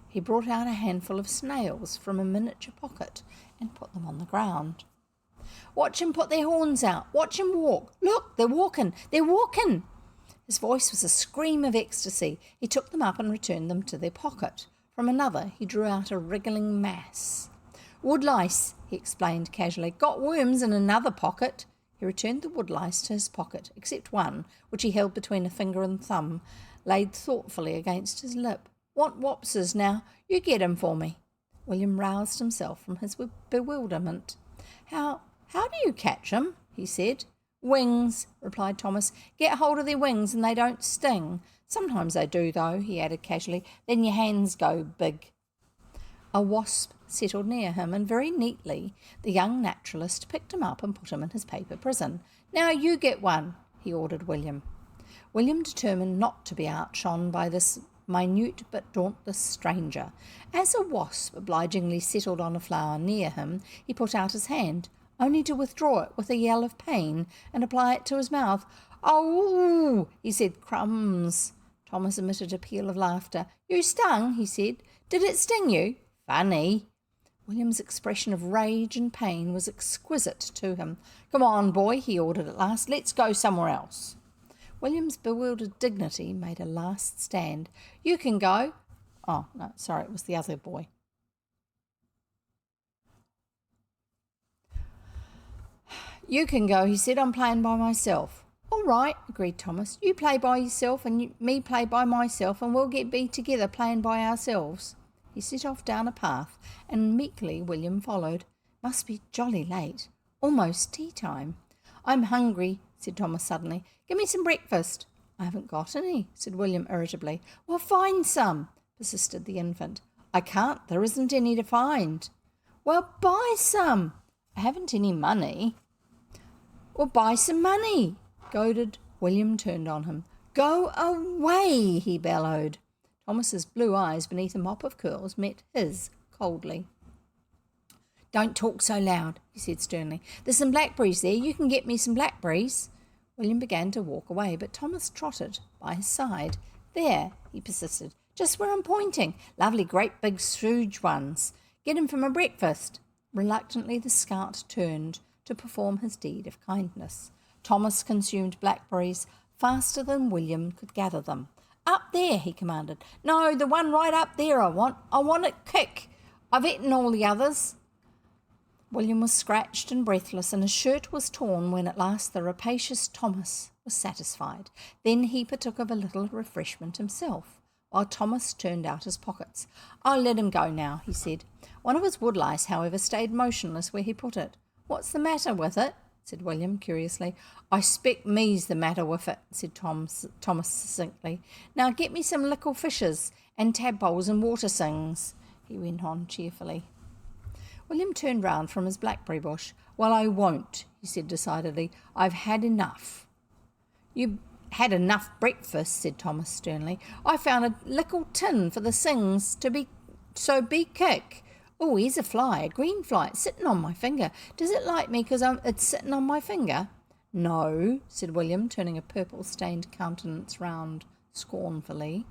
He brought out a handful of snails from a miniature pocket and put them on the ground. "Watch 'em put their horns out. Watch 'em walk. Look, they're walking. They're walking." His voice was a scream of ecstasy. He took them up and returned them to their pocket. From another he drew out a wriggling mass. "Woodlice," he explained casually. "Got worms in another pocket." He returned the woodlice to his pocket, except one, which he held between a finger and thumb, laid thoughtfully against his lip. "Want wopses now? You get 'em for me." William roused himself from his bewilderment. How do you catch 'em?" he said. "Wings," replied Thomas. "Get hold of their wings and they don't sting. Sometimes they do, though," he added casually. "Then your hands go big." A wasp settled near him, and very neatly the young naturalist picked him up and put him in his paper prison. "Now you get one," he ordered William. William determined not to be outshone by this minute but dauntless stranger. As a wasp obligingly settled on a flower near him, he put out his hand, only to withdraw it with a yell of pain and apply it to his mouth. "Oh," he said. "Crumbs." Thomas emitted a peal of laughter. "You stung?" he said. "Did it sting you? Funny." William's expression of rage and pain was exquisite to him. "Come on, boy," he ordered at last. "Let's go somewhere else." William's bewildered dignity made a last stand. "You can go." Oh, no, sorry, it was the other boy. "You can go," he said. "I'm playing by myself." "All right," agreed Thomas. "You play by yourself and me play by myself, and we'll be together playing by ourselves." He set off down a path, and meekly William followed. Must be jolly late. Almost tea time. "I'm hungry," said Thomas suddenly. "Give me some breakfast." "I haven't got any," said William irritably. "Well, find some," persisted the infant. "I can't. There isn't any to find." "Well, buy some." "I haven't any money." "Well, buy some money." Goaded, William turned on him. "Go away," he bellowed. Thomas's blue eyes beneath a mop of curls met his coldly. "Don't talk so loud," he said sternly. "There's some blackberries there. You can get me some blackberries." William began to walk away, but Thomas trotted by his side. "There," he persisted, "just where I'm pointing. Lovely great big huge ones. Get 'em for my breakfast." Reluctantly the scout turned to perform his deed of kindness. Thomas consumed blackberries faster than William could gather them. Up there, he commanded. No, the one right up there I want. I want it quick. I've eaten all the others. William was scratched and breathless, and his shirt was torn when at last the rapacious Thomas was satisfied. Then he partook of a little refreshment himself, while Thomas turned out his pockets. I'll let him go now, he said. One of his woodlice, however, stayed motionless where he put it. What's the matter with it? Said William curiously. I spec me's the matter with it, said Thomas succinctly. Now get me some little fishes and tadpoles and water sings, he went on cheerfully. William turned round from his blackberry bush. Well, I won't, he said decidedly. I've had enough. You've had enough breakfast, said Thomas sternly. I found a little tin for the sings so be quick. Oh, here's a fly, a green fly. It's sitting on my finger. Does it like me because it's sitting on my finger? No, said William, turning a purple-stained countenance round scornfully.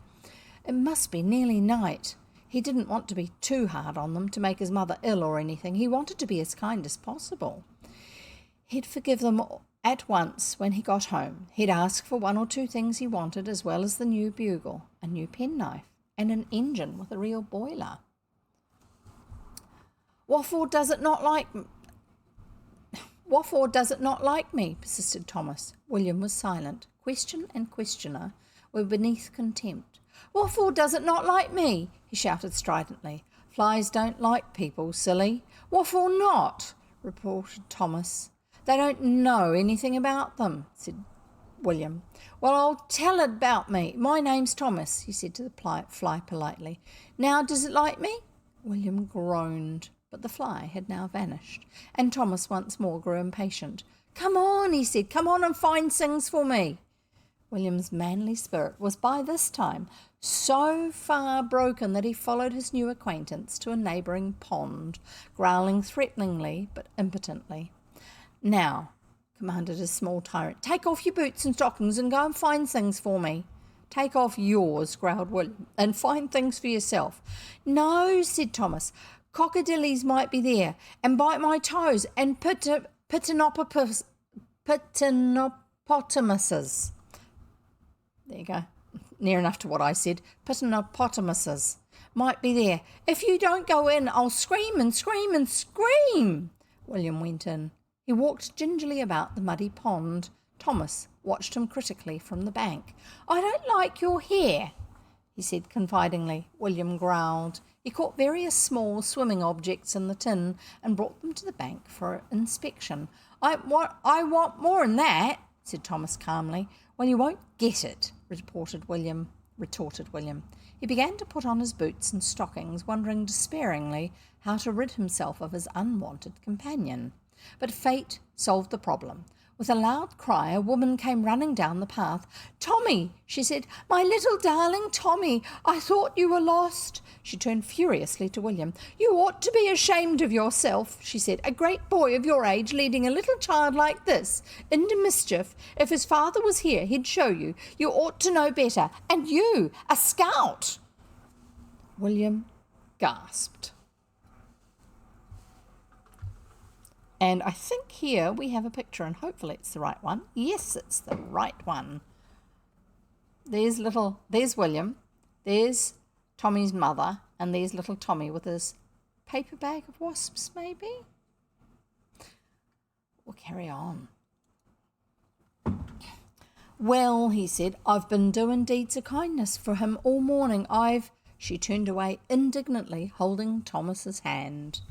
It must be nearly night. He didn't want to be too hard on them to make his mother ill or anything. He wanted to be as kind as possible. He'd forgive them at once when he got home. He'd ask for one or two things he wanted, as well as the new bugle, a new penknife, and an engine with a real boiler. What for does it not like me? Persisted Thomas. William was silent. Question and questioner were beneath contempt. What for does it not like me? He shouted stridently. Flies don't like people, silly. What for not? Reported Thomas. They don't know anything about them, said William. Well, I'll tell it about me. My name's Thomas, he said to the fly politely. Now, does it like me? William groaned, but the fly had now vanished, and Thomas once more grew impatient. Come on, he said. Come on and find things for me. William's manly spirit was by this time so far broken that he followed his new acquaintance to a neighbouring pond, growling threateningly but impotently. Now, commanded his small tyrant, take off your boots and stockings and go and find things for me. Take off yours, growled William, and find things for yourself. No, said Thomas. Cockadillies might be there, and bite my toes, and pitanopotamuses. There you go. Near enough to what I said. Pitanopotamuses might be there. If you don't go in, I'll scream and scream and scream. William went in. He walked gingerly about the muddy pond. Thomas watched him critically from the bank. I don't like your hair, he said confidingly. William growled. He caught various small swimming objects in the tin and brought them to the bank for inspection. I want more than that, said Thomas calmly. Well, you won't get it, retorted William. He began to put on his boots and stockings, wondering despairingly how to rid himself of his unwanted companion. But fate solved the problem. With a loud cry, a woman came running down the path. Tommy, she said, my little darling Tommy, I thought you were lost. She turned furiously to William. You ought to be ashamed of yourself, she said. A great boy of your age leading a little child like this into mischief. If his father was here, he'd show you. You ought to know better. And you, a scout. William gasped. And I think here we have a picture, and hopefully it's the right one. Yes, it's the right one. There's William, there's Tommy's mother, and there's little Tommy with his paper bag of wasps, maybe? We'll carry on. Well, he said, I've been doing deeds of kindness for him all morning. She turned away indignantly, holding Thomas's hand.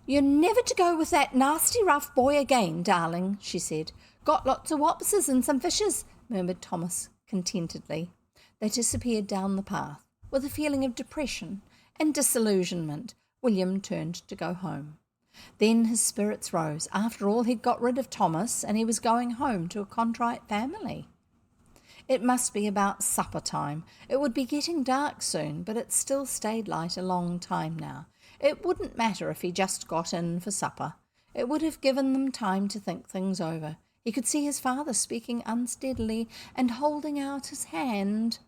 You're never to go with that nasty rough boy again, darling, she said. Got lots of wapses and some fishes, murmured Thomas contentedly. They disappeared down the path. With a feeling of depression and disillusionment, William turned to go home. Then his spirits rose. After all, he'd got rid of Thomas, and he was going home to a contrite family. It must be about supper time. It would be getting dark soon, but it still stayed light a long time now. It wouldn't matter if he just got in for supper. It would have given them time to think things over. He could see his father speaking unsteadily and holding out his hand.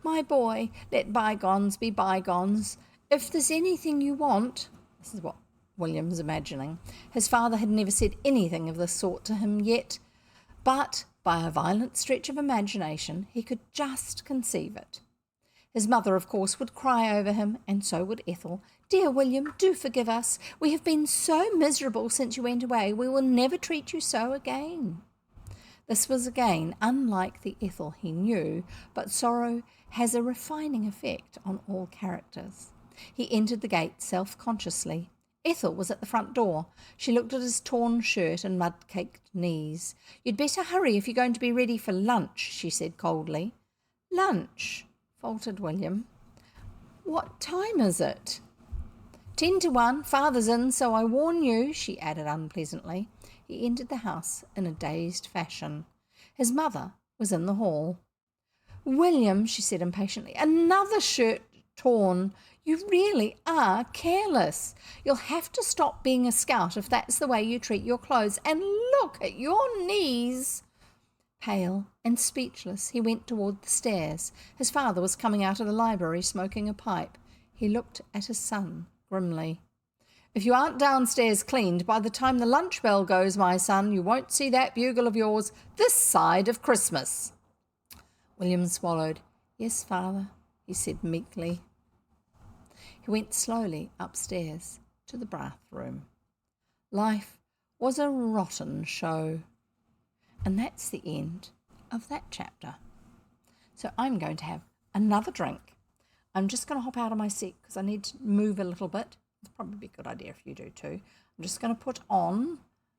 My boy, let bygones be bygones. If there's anything you want... This is what William's imagining. His father had never said anything of this sort to him yet, but By a violent stretch of imagination, he could just conceive it. His mother, of course, would cry over him, and so would Ethel. "Dear William, do forgive us. We have been so miserable since you went away. We will never treat you so again." This was again unlike the Ethel he knew, but sorrow has a refining effect on all characters. He entered the gate self-consciously. Ethel was at the front door. She looked at his torn shirt and mud-caked knees. "You'd better hurry if you're going to be ready for lunch," she said coldly. "Lunch?" faltered William. "What time is it?" 10 to 1. Father's in, so I warn you," she added unpleasantly. He entered the house in a dazed fashion. His mother was in the hall. "William," she said impatiently, "another shirt torn. You really are careless. You'll have to stop being a scout if that's the way you treat your clothes. And look at your knees." Pale and speechless, he went toward the stairs. His father was coming out of the library smoking a pipe. He looked at his son grimly. "If you aren't downstairs cleaned by the time the lunch bell goes, my son, you won't see that bugle of yours this side of Christmas." William swallowed. "Yes, father," he said meekly. He went slowly upstairs to the bathroom. Life was a rotten show. And that's the end of that chapter. So I'm going to have another drink. I'm just going to hop out of my seat because I need to move a little bit. It's probably a good idea if you do too. I'm just going to put on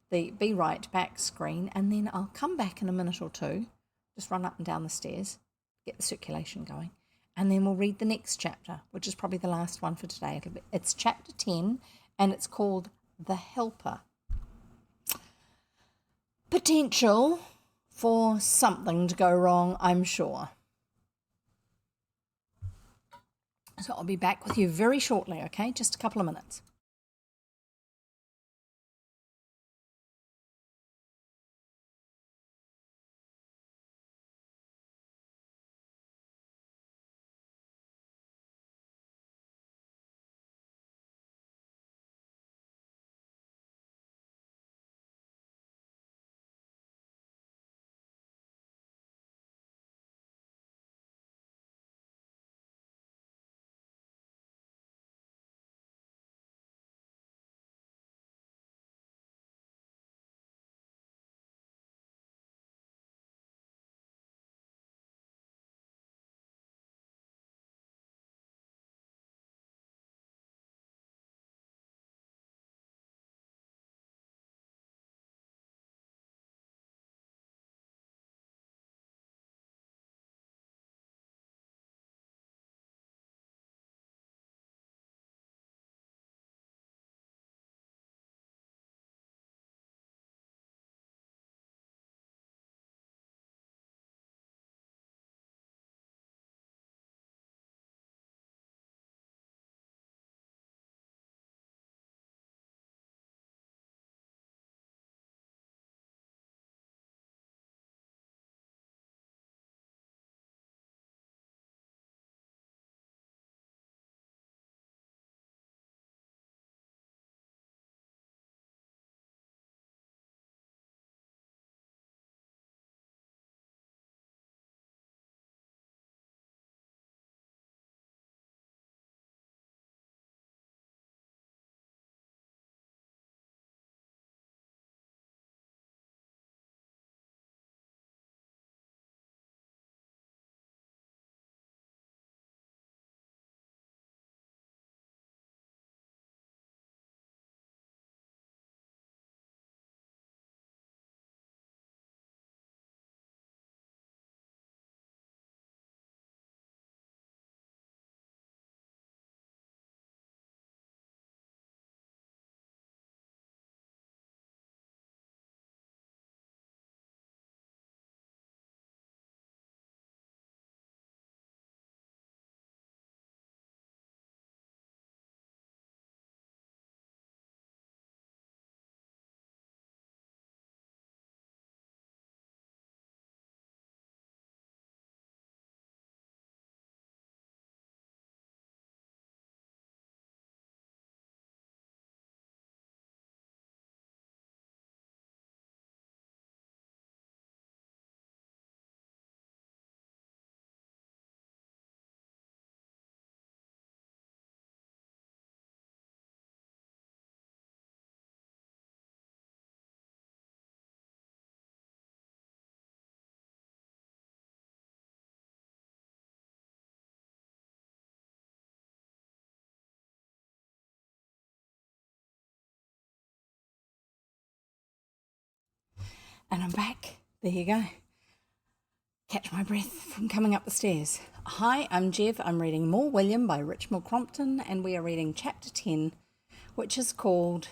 the Be Right Back screen, and then I'll come back in a minute or two, just run up and down the stairs, get the circulation going, and then we'll read the next chapter, which is probably the last one for today. It's chapter 10, and it's called The Helper. Potential for something to go wrong, I'm sure. So I'll be back with you very shortly, okay? Just a couple of minutes. And I'm back. There you go. Catch my breath from coming up the stairs. Hi, I'm Jev. I'm reading More William by Richmal Crompton, and we are reading Chapter 10, which is called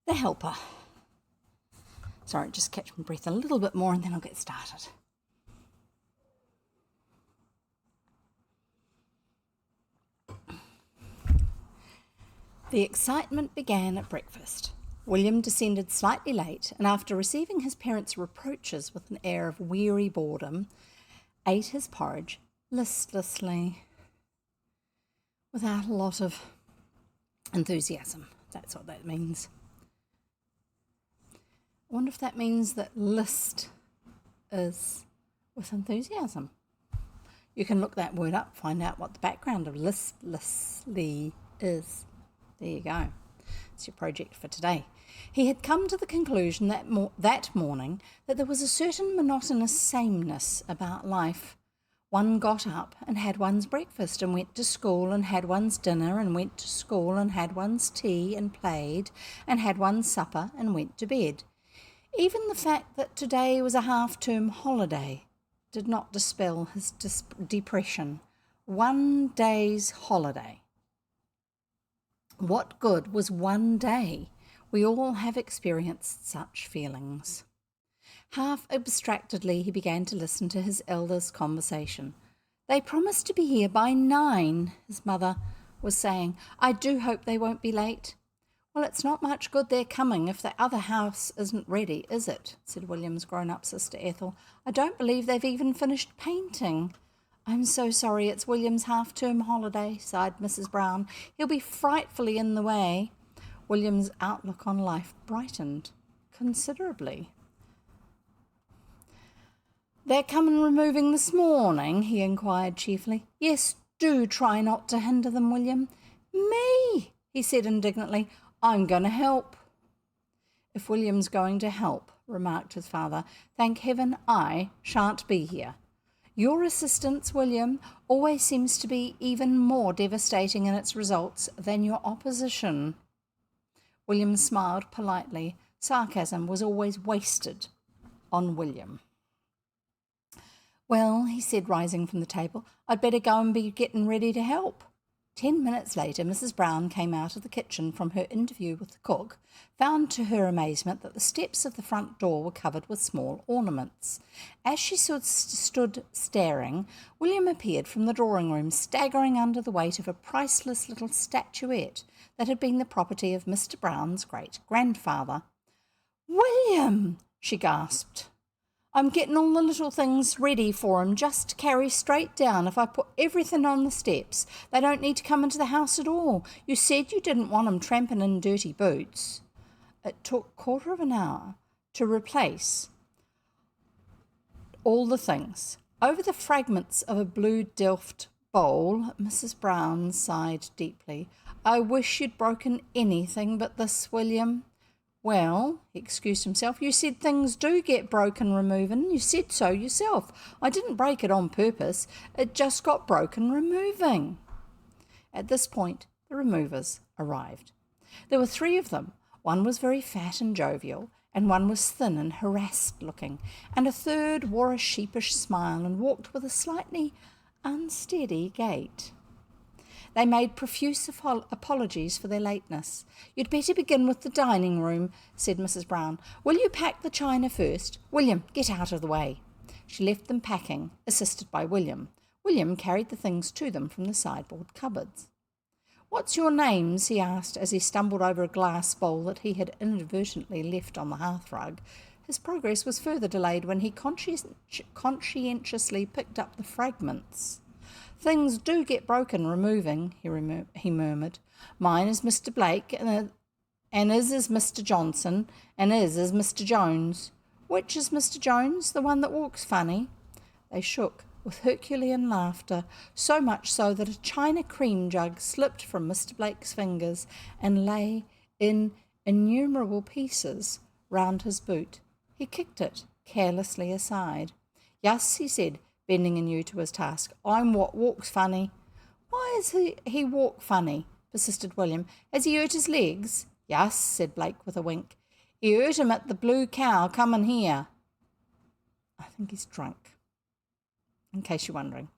The Helper. Sorry, just catch my breath a little bit more and then I'll get started. The excitement began at breakfast. William descended slightly late, and after receiving his parents' reproaches with an air of weary boredom, ate his porridge listlessly, without a lot of enthusiasm. That's what that means. I wonder if that means that list is with enthusiasm. You can look that word up, find out what the background of listlessly is. There you go. It's your project for today. He had come to the conclusion that morning that there was a certain monotonous sameness about life. One got up and had one's breakfast and went to school and had one's dinner and went to school and had one's tea and played and had one's supper and went to bed. Even the fact that today was a half-term holiday did not dispel his depression. One day's holiday. What good was one day? We all have experienced such feelings. Half abstractedly, he began to listen to his elders' conversation. They promised to be here by 9, his mother was saying. I do hope they won't be late. Well, it's not much good their coming if the other house isn't ready, is it? Said William's grown-up sister Ethel. I don't believe they've even finished painting. I'm so sorry it's William's half-term holiday, sighed Mrs. Brown. He'll be frightfully in the way. William's outlook on life brightened considerably. They're coming removing this morning, he inquired cheerfully. Yes, do try not to hinder them, William. Me, he said indignantly. I'm going to help. If William's going to help, remarked his father, thank heaven I shan't be here. Your assistance, William, always seems to be even more devastating in its results than your opposition. William smiled politely. Sarcasm was always wasted on William. Well, he said, rising from the table, I'd better go and be getting ready to help. 10 minutes later, Mrs. Brown came out of the kitchen from her interview with the cook, found to her amazement that the steps of the front door were covered with small ornaments. As she stood staring, William appeared from the drawing-room, staggering under the weight of a priceless little statuette that had been the property of Mr. Brown's great-grandfather. William, she gasped. I'm getting all the little things ready for him just to carry straight down. If I put everything on the steps, they don't need to come into the house at all. You said you didn't want 'em tramping in dirty boots. It took a quarter of an hour to replace all the things. Over the fragments of a blue Delft bowl, Mrs. Brown sighed deeply. I wish you'd broken anything but this, William. Well, he excused himself, you said things do get broken removing. You said so yourself. I didn't break it on purpose. It just got broken removing. At this point, the removers arrived. There were 3 of them. One was very fat and jovial, and one was thin and harassed looking, and a third wore a sheepish smile and walked with a slightly unsteady gait. They made profuse apologies for their lateness. You'd better begin with the dining room, said Mrs. Brown. Will you pack the china first? William, get out of the way. She left them packing, assisted by William. William carried the things to them from the sideboard cupboards. What's your names? He asked as he stumbled over a glass bowl that he had inadvertently left on the hearthrug. His progress was further delayed when he conscientiously picked up the fragments. Things do get broken removing, he murmured. Mine is Mr. Blake, and his is Mr. Johnson, and his is Mr. Jones. Which is Mr. Jones, the one that walks funny? They shook with Herculean laughter, so much so that a china cream jug slipped from Mr. Blake's fingers and lay in innumerable pieces round his boot. He kicked it carelessly aside. Yes, he said, bending anew to his task. I'm what walks funny. Why is he walk funny? Persisted William. Has he hurt his legs? Yes, said Blake with a wink. You hurt him at the Blue Cow coming here." "I think he's drunk," in case you're wondering.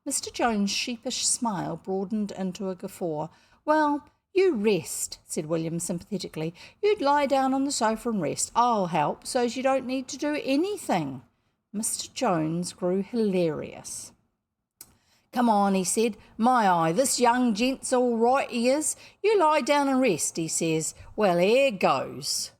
Mr. Jones' sheepish smile broadened into a guffaw. "Well, you rest," said William sympathetically. "You'd lie down on the sofa and rest. I'll help, so's you don't need to do anything." Mr. Jones grew hilarious. "Come on," he said. "My eye, this young gent's all right, he is. You lie down and rest," he says. "Well, here goes."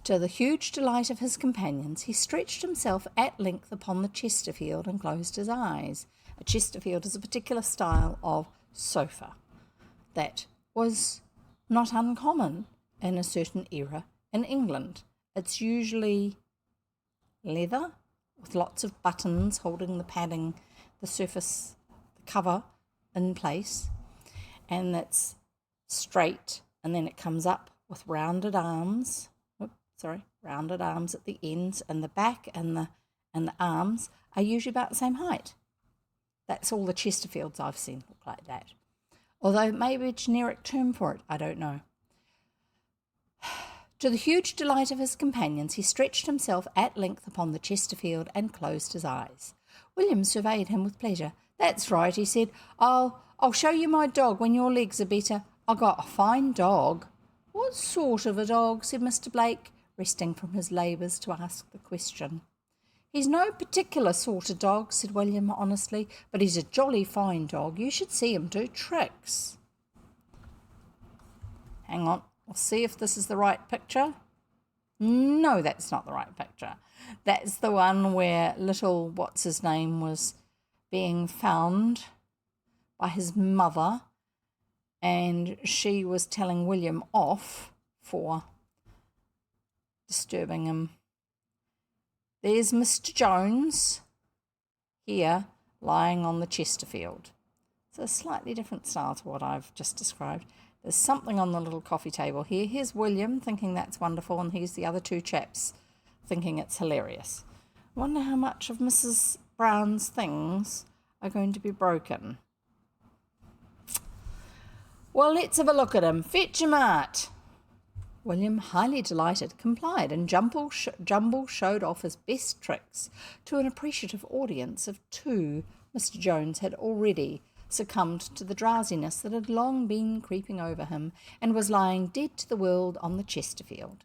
To the huge delight of his companions, he stretched himself at length upon the Chesterfield and closed his eyes. A Chesterfield is a particular style of sofa that was not uncommon in a certain era in England. It's usually leather with lots of buttons holding the padding, the surface, the cover in place, and that's straight, and then it comes up with rounded arms. Rounded arms at the ends, and the back and the arms are usually about the same height. That's all the Chesterfields I've seen look like that. Although it may be a generic term for it, I don't know. To the huge delight of his companions, he stretched himself at length upon the Chesterfield and closed his eyes. William surveyed him with pleasure. "That's right," he said. I'll show you my dog when your legs are better. I got a fine dog." "What sort of a dog?" said Mr. Blake, resting from his labours to ask the question. "He's no particular sort of dog," said William honestly, "but he's a jolly fine dog. You should see him do tricks." Hang on, we'll see if this is the right picture. No, that's not the right picture. That's the one where little what's-his-name was being found by his mother, and she was telling William off for disturbing him. There's Mr. Jones here lying on the Chesterfield. It's a slightly different style to what I've just described. There's something on the little coffee table here. Here's William thinking that's wonderful, and here's the other two chaps thinking it's hilarious. I wonder how much of Mrs. Brown's things are going to be broken. "Well, let's have a look at him. Fetch him out." William, highly delighted, complied, and Jumble showed off his best tricks to an appreciative audience of two. Mr. Jones had already succumbed to the drowsiness that had long been creeping over him and was lying dead to the world on the Chesterfield.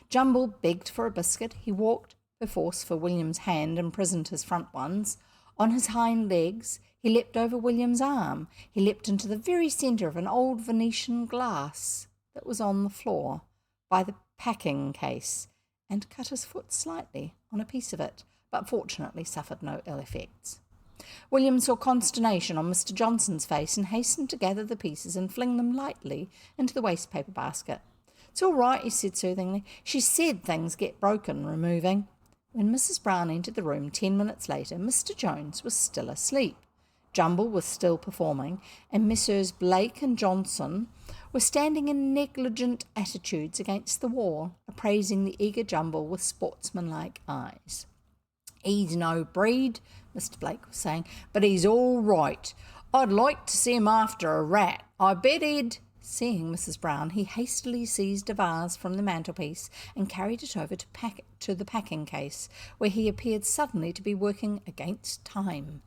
Jumble begged for a biscuit. He walked perforce for William's hand, imprisoned his front ones. On his hind legs, he leapt over William's arm. He leapt into the very centre of an old Venetian glass that was on the floor by the packing case, and cut his foot slightly on a piece of it, but fortunately suffered no ill effects. William saw consternation on Mr. Johnson's face and hastened to gather the pieces and fling them lightly into the waste paper basket. "It's all right," he said soothingly. "She said things get broken removing." When Mrs. Brown entered the room 10 minutes later, Mr. Jones was still asleep. Jumble was still performing, and Messrs. Blake and Johnson were standing in negligent attitudes against the wall, appraising the eager Jumble with sportsmanlike eyes. "He's no breed," Mr. Blake was saying, "but he's all right. I'd like to see him after a rat. I bet he'd—" Seeing Mrs. Brown, he hastily seized a vase from the mantelpiece and carried it over to the packing case, where he appeared suddenly to be working against time.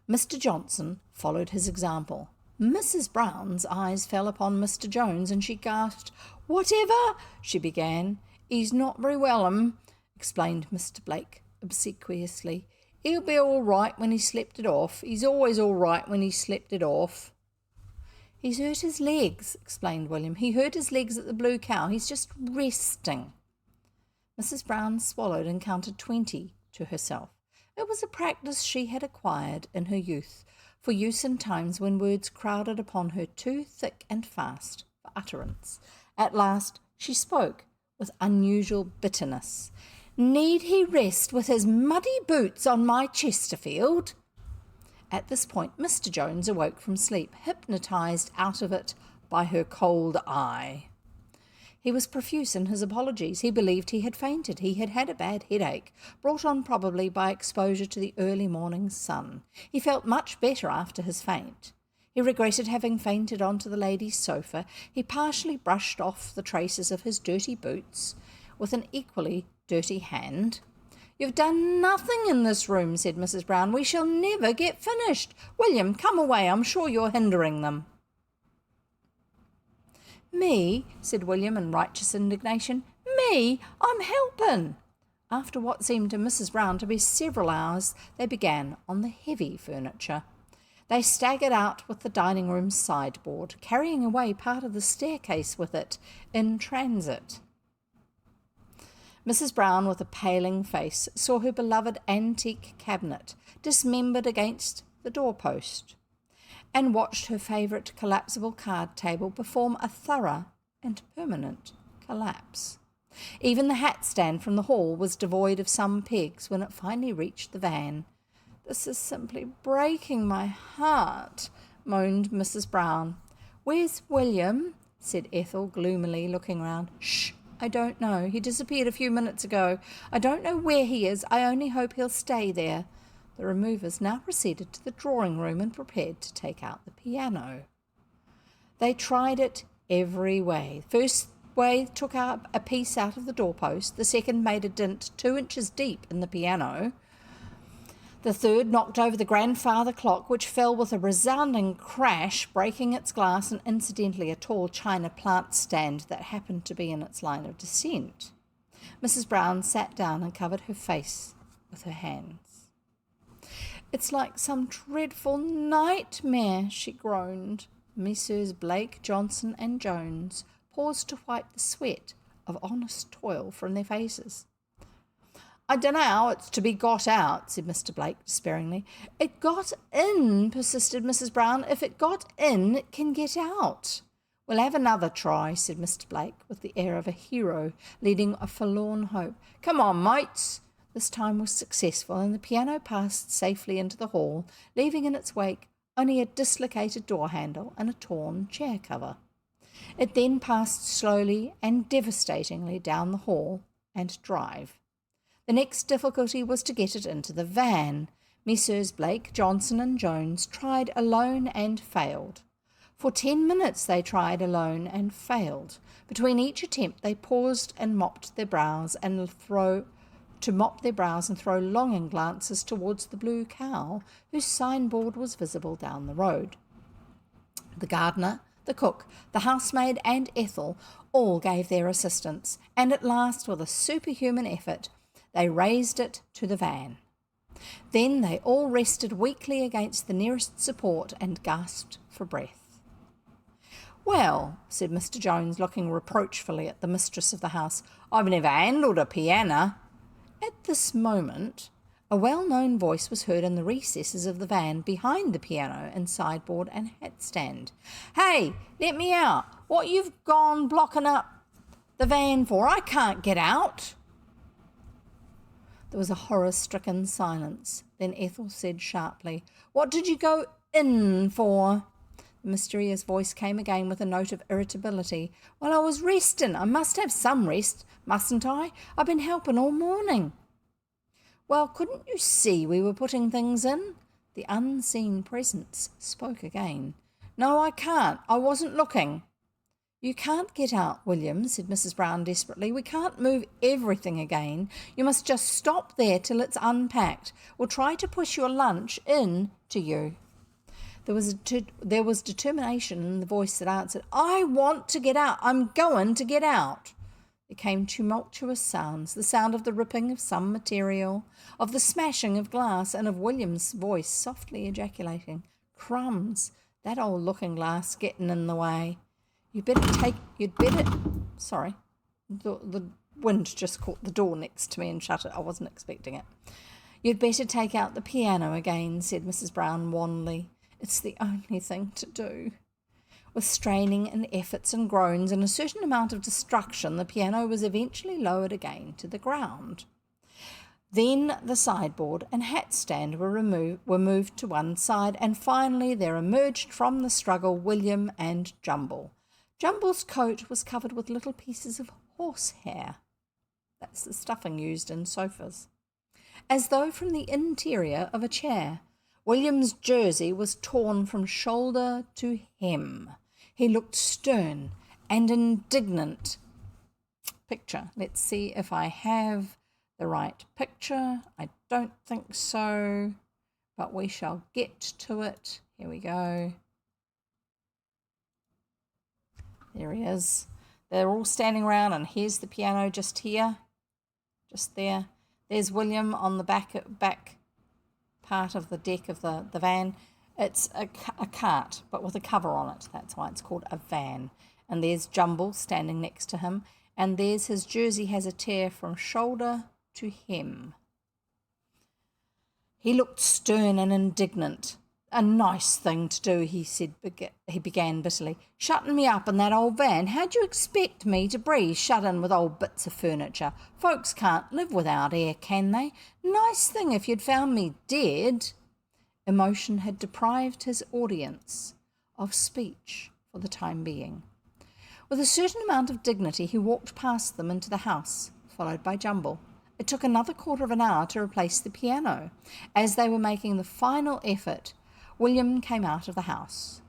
Mr. Johnson followed his example. Mrs. Brown's eyes fell upon Mr. Jones, and she gasped. "Whatever?" she began. "He's not very well, explained Mr. Blake obsequiously. "He'll be all right when he's slept it off. He's always all right when he's slept it off." "He's hurt his legs," explained William. "He hurt his legs at the Blue Cow. He's just resting." Mrs. Brown swallowed and counted 20 to herself. It was a practice she had acquired in her youth, for use in times when words crowded upon her too thick and fast for utterance. At last she spoke with unusual bitterness. "Need he rest with his muddy boots on my Chesterfield?" At this point Mr. Jones awoke from sleep, hypnotised out of it by her cold eye. He was profuse in his apologies. He believed he had fainted. He had had a bad headache, brought on probably by exposure to the early morning sun. He felt much better after his faint. He regretted having fainted onto the lady's sofa. He partially brushed off the traces of his dirty boots with an equally dirty hand. "You've done nothing in this room," said Mrs. Brown. "We shall never get finished. William, come away. I'm sure you're hindering them." "Me," said William in righteous indignation. "Me? I'm helping." After what seemed to Mrs. Brown to be several hours, they began on the heavy furniture. They staggered out with the dining room sideboard, carrying away part of the staircase with it in transit. Mrs. Brown, with a paling face, saw her beloved antique cabinet dismembered against the doorpost, and watched her favourite collapsible card table perform a thorough and permanent collapse. Even the hat stand from the hall was devoid of some pegs when it finally reached the van. "This is simply breaking my heart," moaned Mrs. Brown. "Where's William?" said Ethel, gloomily looking round. "Shh, I don't know. He disappeared a few minutes ago. I don't know where he is. I only hope he'll stay there." The removers now proceeded to the drawing-room and prepared to take out the piano. They tried it every way. First way took out a piece out of the doorpost. The second made a dint 2 inches deep in the piano. The third knocked over the grandfather clock, which fell with a resounding crash, breaking its glass and incidentally a tall china plant stand that happened to be in its line of descent. Mrs. Brown sat down and covered her face with her hands. "It's like some dreadful nightmare," she groaned. Messrs. Blake, Johnson and Jones paused to wipe the sweat of honest toil from their faces. "I dunno how it's to be got out," said Mr. Blake despairingly. "It got in," persisted Mrs. Brown. "If it got in, it can get out." "We'll have another try," said Mr. Blake, with the air of a hero leading a forlorn hope. "Come on, mates." This time was successful, and the piano passed safely into the hall, leaving in its wake only a dislocated door handle and a torn chair cover. It then passed slowly and devastatingly down the hall and drive. The next difficulty was to get it into the van. Messrs. Blake, Johnson and Jones tried alone and failed. For 10 minutes they tried alone and failed. Between each attempt they paused and mopped their brows and throw longing glances towards the Blue Cow, whose signboard was visible down the road. The gardener, the cook, the housemaid and Ethel all gave their assistance, and at last, with a superhuman effort, they raised it to the van. Then they all rested weakly against the nearest support and gasped for breath. "Well," said Mr. Jones, looking reproachfully at the mistress of the house, "I've never handled a piano." At this moment, a well-known voice was heard in the recesses of the van behind the piano and sideboard and hat stand. "Hey, let me out! What you've gone blocking up the van for? I can't get out." There was a horror-stricken silence. Then Ethel said sharply, "What did you go in for?" The mysterious voice came again with a note of irritability. "Well, I was resting. I must have some rest, mustn't I? I've been helping all morning." "Well, couldn't you see we were putting things in?" The unseen presence spoke again. "No, I can't. I wasn't looking." "You can't get out, William," said Mrs. Brown desperately. "We can't move everything again. You must just stop there till it's unpacked. We'll try to push your lunch in to you." There was determination in the voice that answered, "I want to get out. I'm going to get out." There came tumultuous sounds, the sound of the ripping of some material, of the smashing of glass, and of William's voice softly ejaculating, "Crumbs, that old looking-glass getting in the way. Sorry, the wind just caught the door next to me and shut it. I wasn't expecting it. "You'd better take out the piano again," said Mrs. Brown wanly. "It's the only thing to do." With straining and efforts and groans and a certain amount of destruction, the piano was eventually lowered again to the ground. Then the sideboard and hat stand were moved to one side, and finally there emerged from the struggle William and Jumble. Jumble's coat was covered with little pieces of horsehair. That's the stuffing used in sofas. As though from the interior of a chair. William's jersey was torn from shoulder to hem. He looked stern and indignant. Picture. Let's see if I have the right picture. I don't think so, but we shall get to it. Here we go. There he is. They're all standing around, and here's the piano just here, just there. There's William on the back part of the deck of the van. It's a cart, but with a cover on it. That's why it's called a van. And there's Jumble standing next to him. And there's his jersey has a tear from shoulder to hem. He looked stern and indignant. A nice thing to do, he said. He began bitterly. Shutting me up in that old van. How'd you expect me to breathe shut in with old bits of furniture? Folks can't live without air, can they? Nice thing if you'd found me dead. Emotion had deprived his audience of speech for the time being. With a certain amount of dignity, he walked past them into the house, followed by Jumble. It took another quarter of an hour to replace the piano. As they were making the final effort, William came out of the house.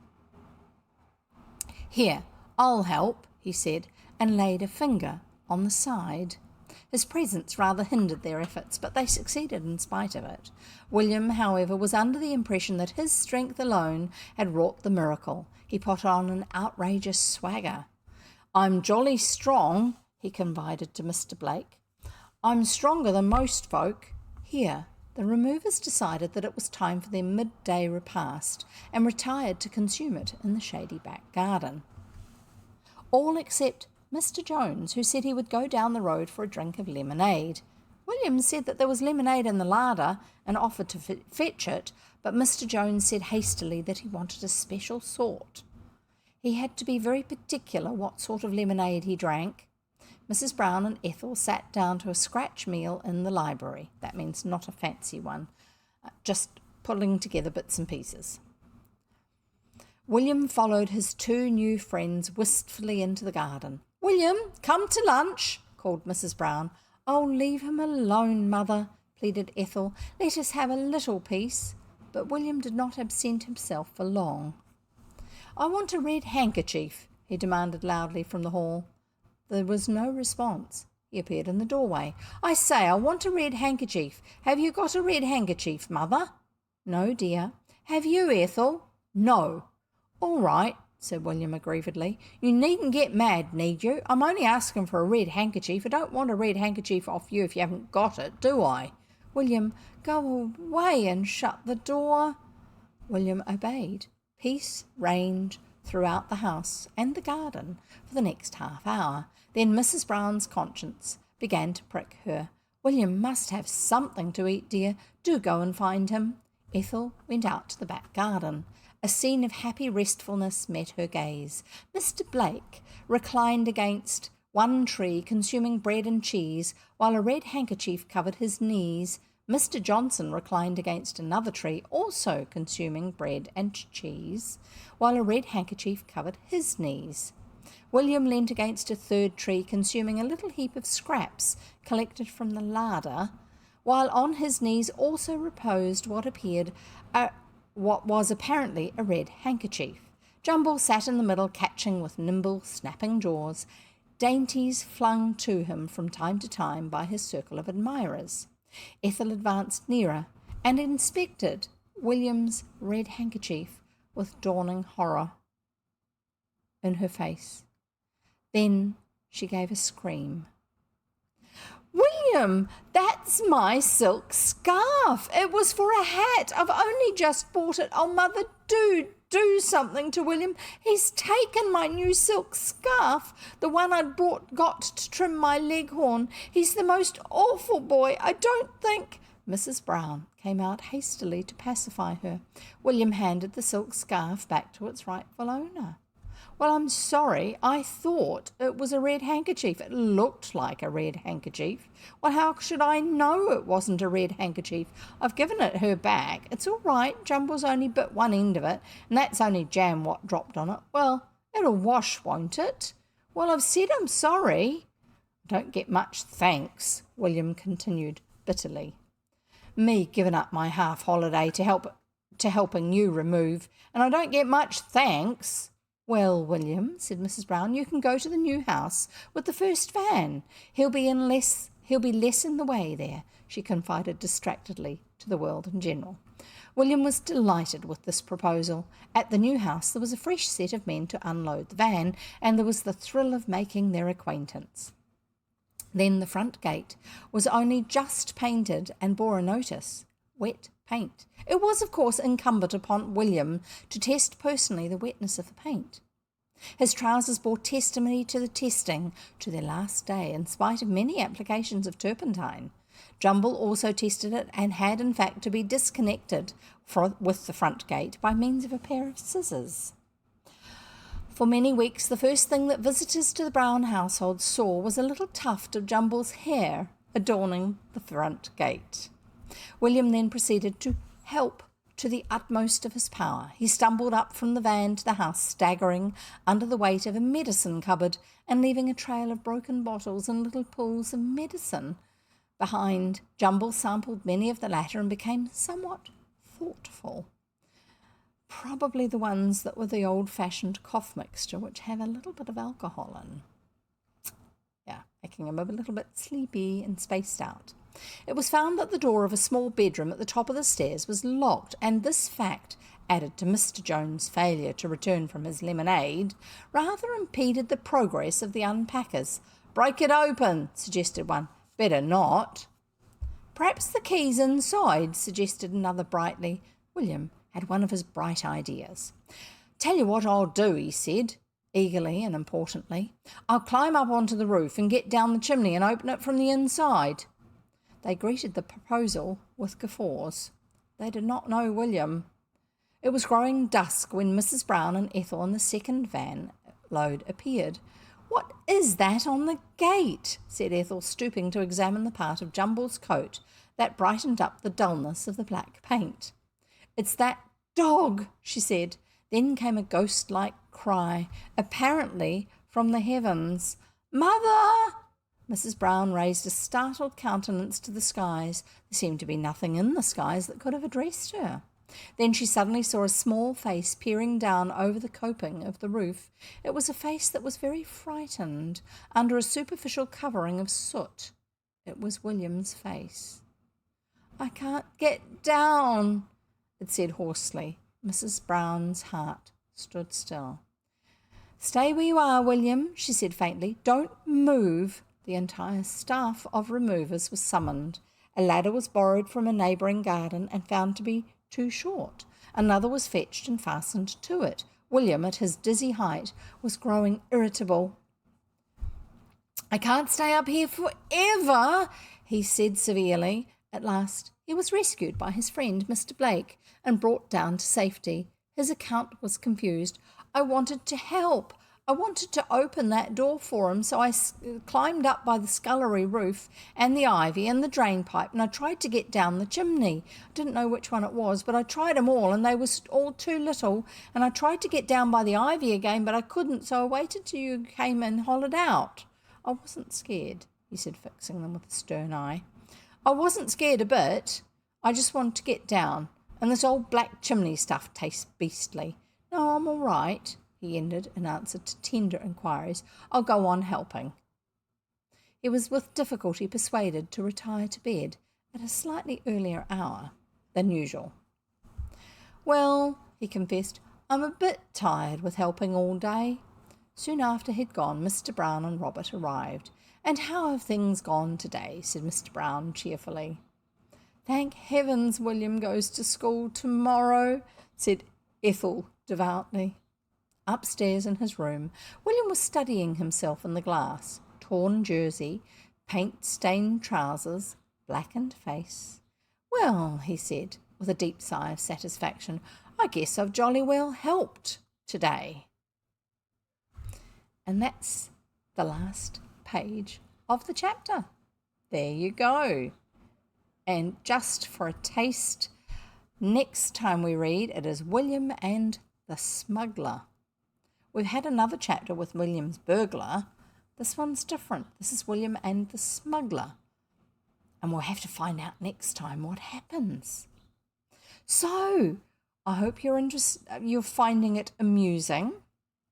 Here, I'll help, he said, and laid a finger on the side. His presence rather hindered their efforts, but they succeeded in spite of it. William, however, was under the impression that his strength alone had wrought the miracle. He put on an outrageous swagger. I'm jolly strong, he confided to Mr. Blake. I'm stronger than most folk. Here, the removers decided that it was time for their midday repast and retired to consume it in the shady back garden. All except Mr. Jones, who said he would go down the road for a drink of lemonade. William said that there was lemonade in the larder and offered to fetch it, but Mr. Jones said hastily that he wanted a special sort. He had to be very particular what sort of lemonade he drank. Mrs. Brown and Ethel sat down to a scratch meal in the library. That means not a fancy one, just pulling together bits and pieces. William followed his two new friends wistfully into the garden. William, come to lunch, called Mrs. Brown. Oh, leave him alone, mother, pleaded Ethel. Let us have a little peace. But William did not absent himself for long. I want a red handkerchief, he demanded loudly from the hall. There was no response. He appeared in the doorway. I say, I want a red handkerchief. Have you got a red handkerchief, mother? No, dear. Have you, Ethel? No. All right, said William aggrievedly. You needn't get mad, need you? I'm only asking for a red handkerchief. I don't want a red handkerchief off you if you haven't got it, do I? William, go away and shut the door. William obeyed. Peace reigned throughout the house and the garden for the next half hour. Then Mrs. Brown's conscience began to prick her. William must have something to eat, dear. Do go and find him. Ethel went out to the back garden. A scene of happy restfulness met her gaze. Mr. Blake reclined against one tree, consuming bread and cheese, while a red handkerchief covered his knees. Mr. Johnson reclined against another tree, also consuming bread and cheese, while a red handkerchief covered his knees. William leant against a third tree, consuming a little heap of scraps collected from the larder, while on his knees also reposed what was apparently a red handkerchief. Jumble sat in the middle, catching with nimble, snapping jaws dainties flung to him from time to time by his circle of admirers. Ethel advanced nearer and inspected William's red handkerchief with dawning horror in her face. Then she gave a scream. William, that's my silk scarf. It was for a hat. I've only just bought it. Oh, Mother, do something to William. He's taken my new silk scarf, the one I'd got to trim my leghorn. He's the most awful boy. I don't think... Mrs. Brown came out hastily to pacify her. William handed the silk scarf back to its rightful owner. Well, I'm sorry. I thought it was a red handkerchief. It looked like a red handkerchief. Well, how should I know it wasn't a red handkerchief? I've given it her back. It's all right. Jumble's only bit one end of it, and that's only jam what dropped on it. Well, it'll wash, won't it? Well, I've said I'm sorry. Don't get much thanks, William continued bitterly. Me giving up my half holiday to help to helping you remove, and I don't get much thanks." "Well, William," said Mrs. Brown, "you can go to the new house with the first van. He'll be less in the way there," she confided distractedly to the world in general. William was delighted with this proposal. At the new house there was a fresh set of men to unload the van, and there was the thrill of making their acquaintance. Then the front gate was only just painted and bore a notice: wet paint. It was, of course, incumbent upon William to test personally the wetness of the paint. His trousers bore testimony to the testing to their last day, in spite of many applications of turpentine. Jumble also tested it, and had in fact to be disconnected with the front gate by means of a pair of scissors. For many weeks the first thing that visitors to the Brown household saw was a little tuft of Jumble's hair adorning the front gate. William then proceeded to help to the utmost of his power. He stumbled up from the van to the house, staggering under the weight of a medicine cupboard and leaving a trail of broken bottles and little pools of medicine behind. Jumble sampled many of the latter and became somewhat thoughtful. Probably the ones that were the old-fashioned cough mixture, which have a little bit of alcohol in. Yeah, making him a little bit sleepy and spaced out. It was found that the door of a small bedroom at the top of the stairs was locked, and this fact, added to Mr. Jones' failure to return from his lemonade, rather impeded the progress of the unpackers. "Break it open," suggested one. "Better not." "Perhaps the key's inside," suggested another brightly. William had one of his bright ideas. "Tell you what I'll do," he said, eagerly and importantly. "I'll climb up onto the roof and get down the chimney and open it from the inside." They greeted the proposal with guffaws. They did not know William. It was growing dusk when Mrs. Brown and Ethel in the second van load appeared. "What is that on the gate?" said Ethel, stooping to examine the part of Jumble's coat that brightened up the dullness of the black paint. "It's that dog," she said. Then came a ghost-like cry, apparently from the heavens. "Mother!" Mrs. Brown raised a startled countenance to the skies. There seemed to be nothing in the skies that could have addressed her. Then she suddenly saw a small face peering down over the coping of the roof. It was a face that was very frightened under a superficial covering of soot. It was William's face. "I can't get down," it said hoarsely. Mrs. Brown's heart stood still. "Stay where you are, William," she said faintly. "Don't move." The entire staff of removers was summoned. A ladder was borrowed from a neighbouring garden and found to be too short. Another was fetched and fastened to it. William, at his dizzy height, was growing irritable. "I can't stay up here forever," he said severely. At last he was rescued by his friend Mr. Blake and brought down to safety. His account was confused. "I wanted to help. I wanted to open that door for him, so I climbed up by the scullery roof and the ivy and the drain pipe, and I tried to get down the chimney. I didn't know which one it was, but I tried them all, and they were all too little, and I tried to get down by the ivy again, but I couldn't, so I waited till you came and hollered out. I wasn't scared," he said, fixing them with a stern eye. "I wasn't scared a bit. I just wanted to get down, and this old black chimney stuff tastes beastly. No, I'm all right," he ended in answer to tender inquiries. "I'll go on helping." He was with difficulty persuaded to retire to bed at a slightly earlier hour than usual. "Well," he confessed, "I'm a bit tired with helping all day." Soon after he'd gone, Mr. Brown and Robert arrived. "And how have things gone today?" said Mr. Brown cheerfully. "Thank heavens William goes to school tomorrow," said Ethel devoutly. Upstairs in his room, William was studying himself in the glass. Torn jersey, paint-stained trousers, blackened face. "Well," he said, with a deep sigh of satisfaction, "I guess I've jolly well helped today." And that's the last page of the chapter. There you go. And just for a taste, next time we read, it is William and the Smuggler. We've had another chapter with William's burglar. This one's different. This is William and the Smuggler. And we'll have to find out next time what happens. So, I hope you're finding it amusing.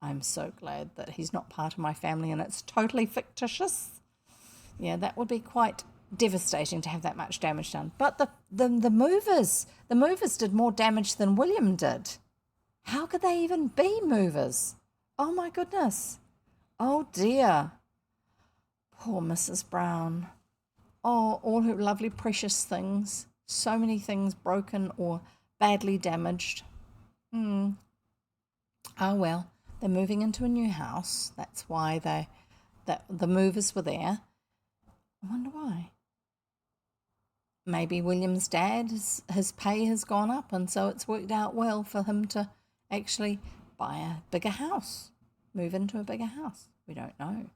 I'm so glad that he's not part of my family and it's totally fictitious. Yeah, that would be quite devastating to have that much damage done. But the movers did more damage than William did. How could they even be movers? Oh my goodness. Oh dear. Poor Mrs. Brown. Oh, all her lovely precious things. So many things broken or badly damaged. Oh well, they're moving into a new house. That's why the movers were there. I wonder why. Maybe William's dad, his pay has gone up, and so it's worked out well for him to actually buy a bigger house, move into a bigger house. We don't know.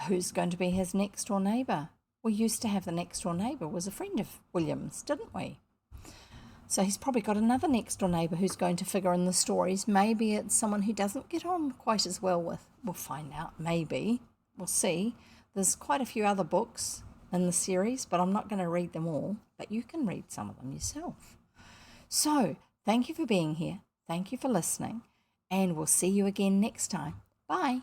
Who's going to be his next door neighbour? We used to have the next door neighbour was a friend of William's, didn't we? So he's probably got another next door neighbour who's going to figure in the stories. Maybe it's someone who doesn't get on quite as well with. We'll find out, maybe. We'll see. There's quite a few other books in the series, but I'm not going to read them all. But you can read some of them yourself. So, thank you for being here. Thank you for listening. And we'll see you again next time. Bye.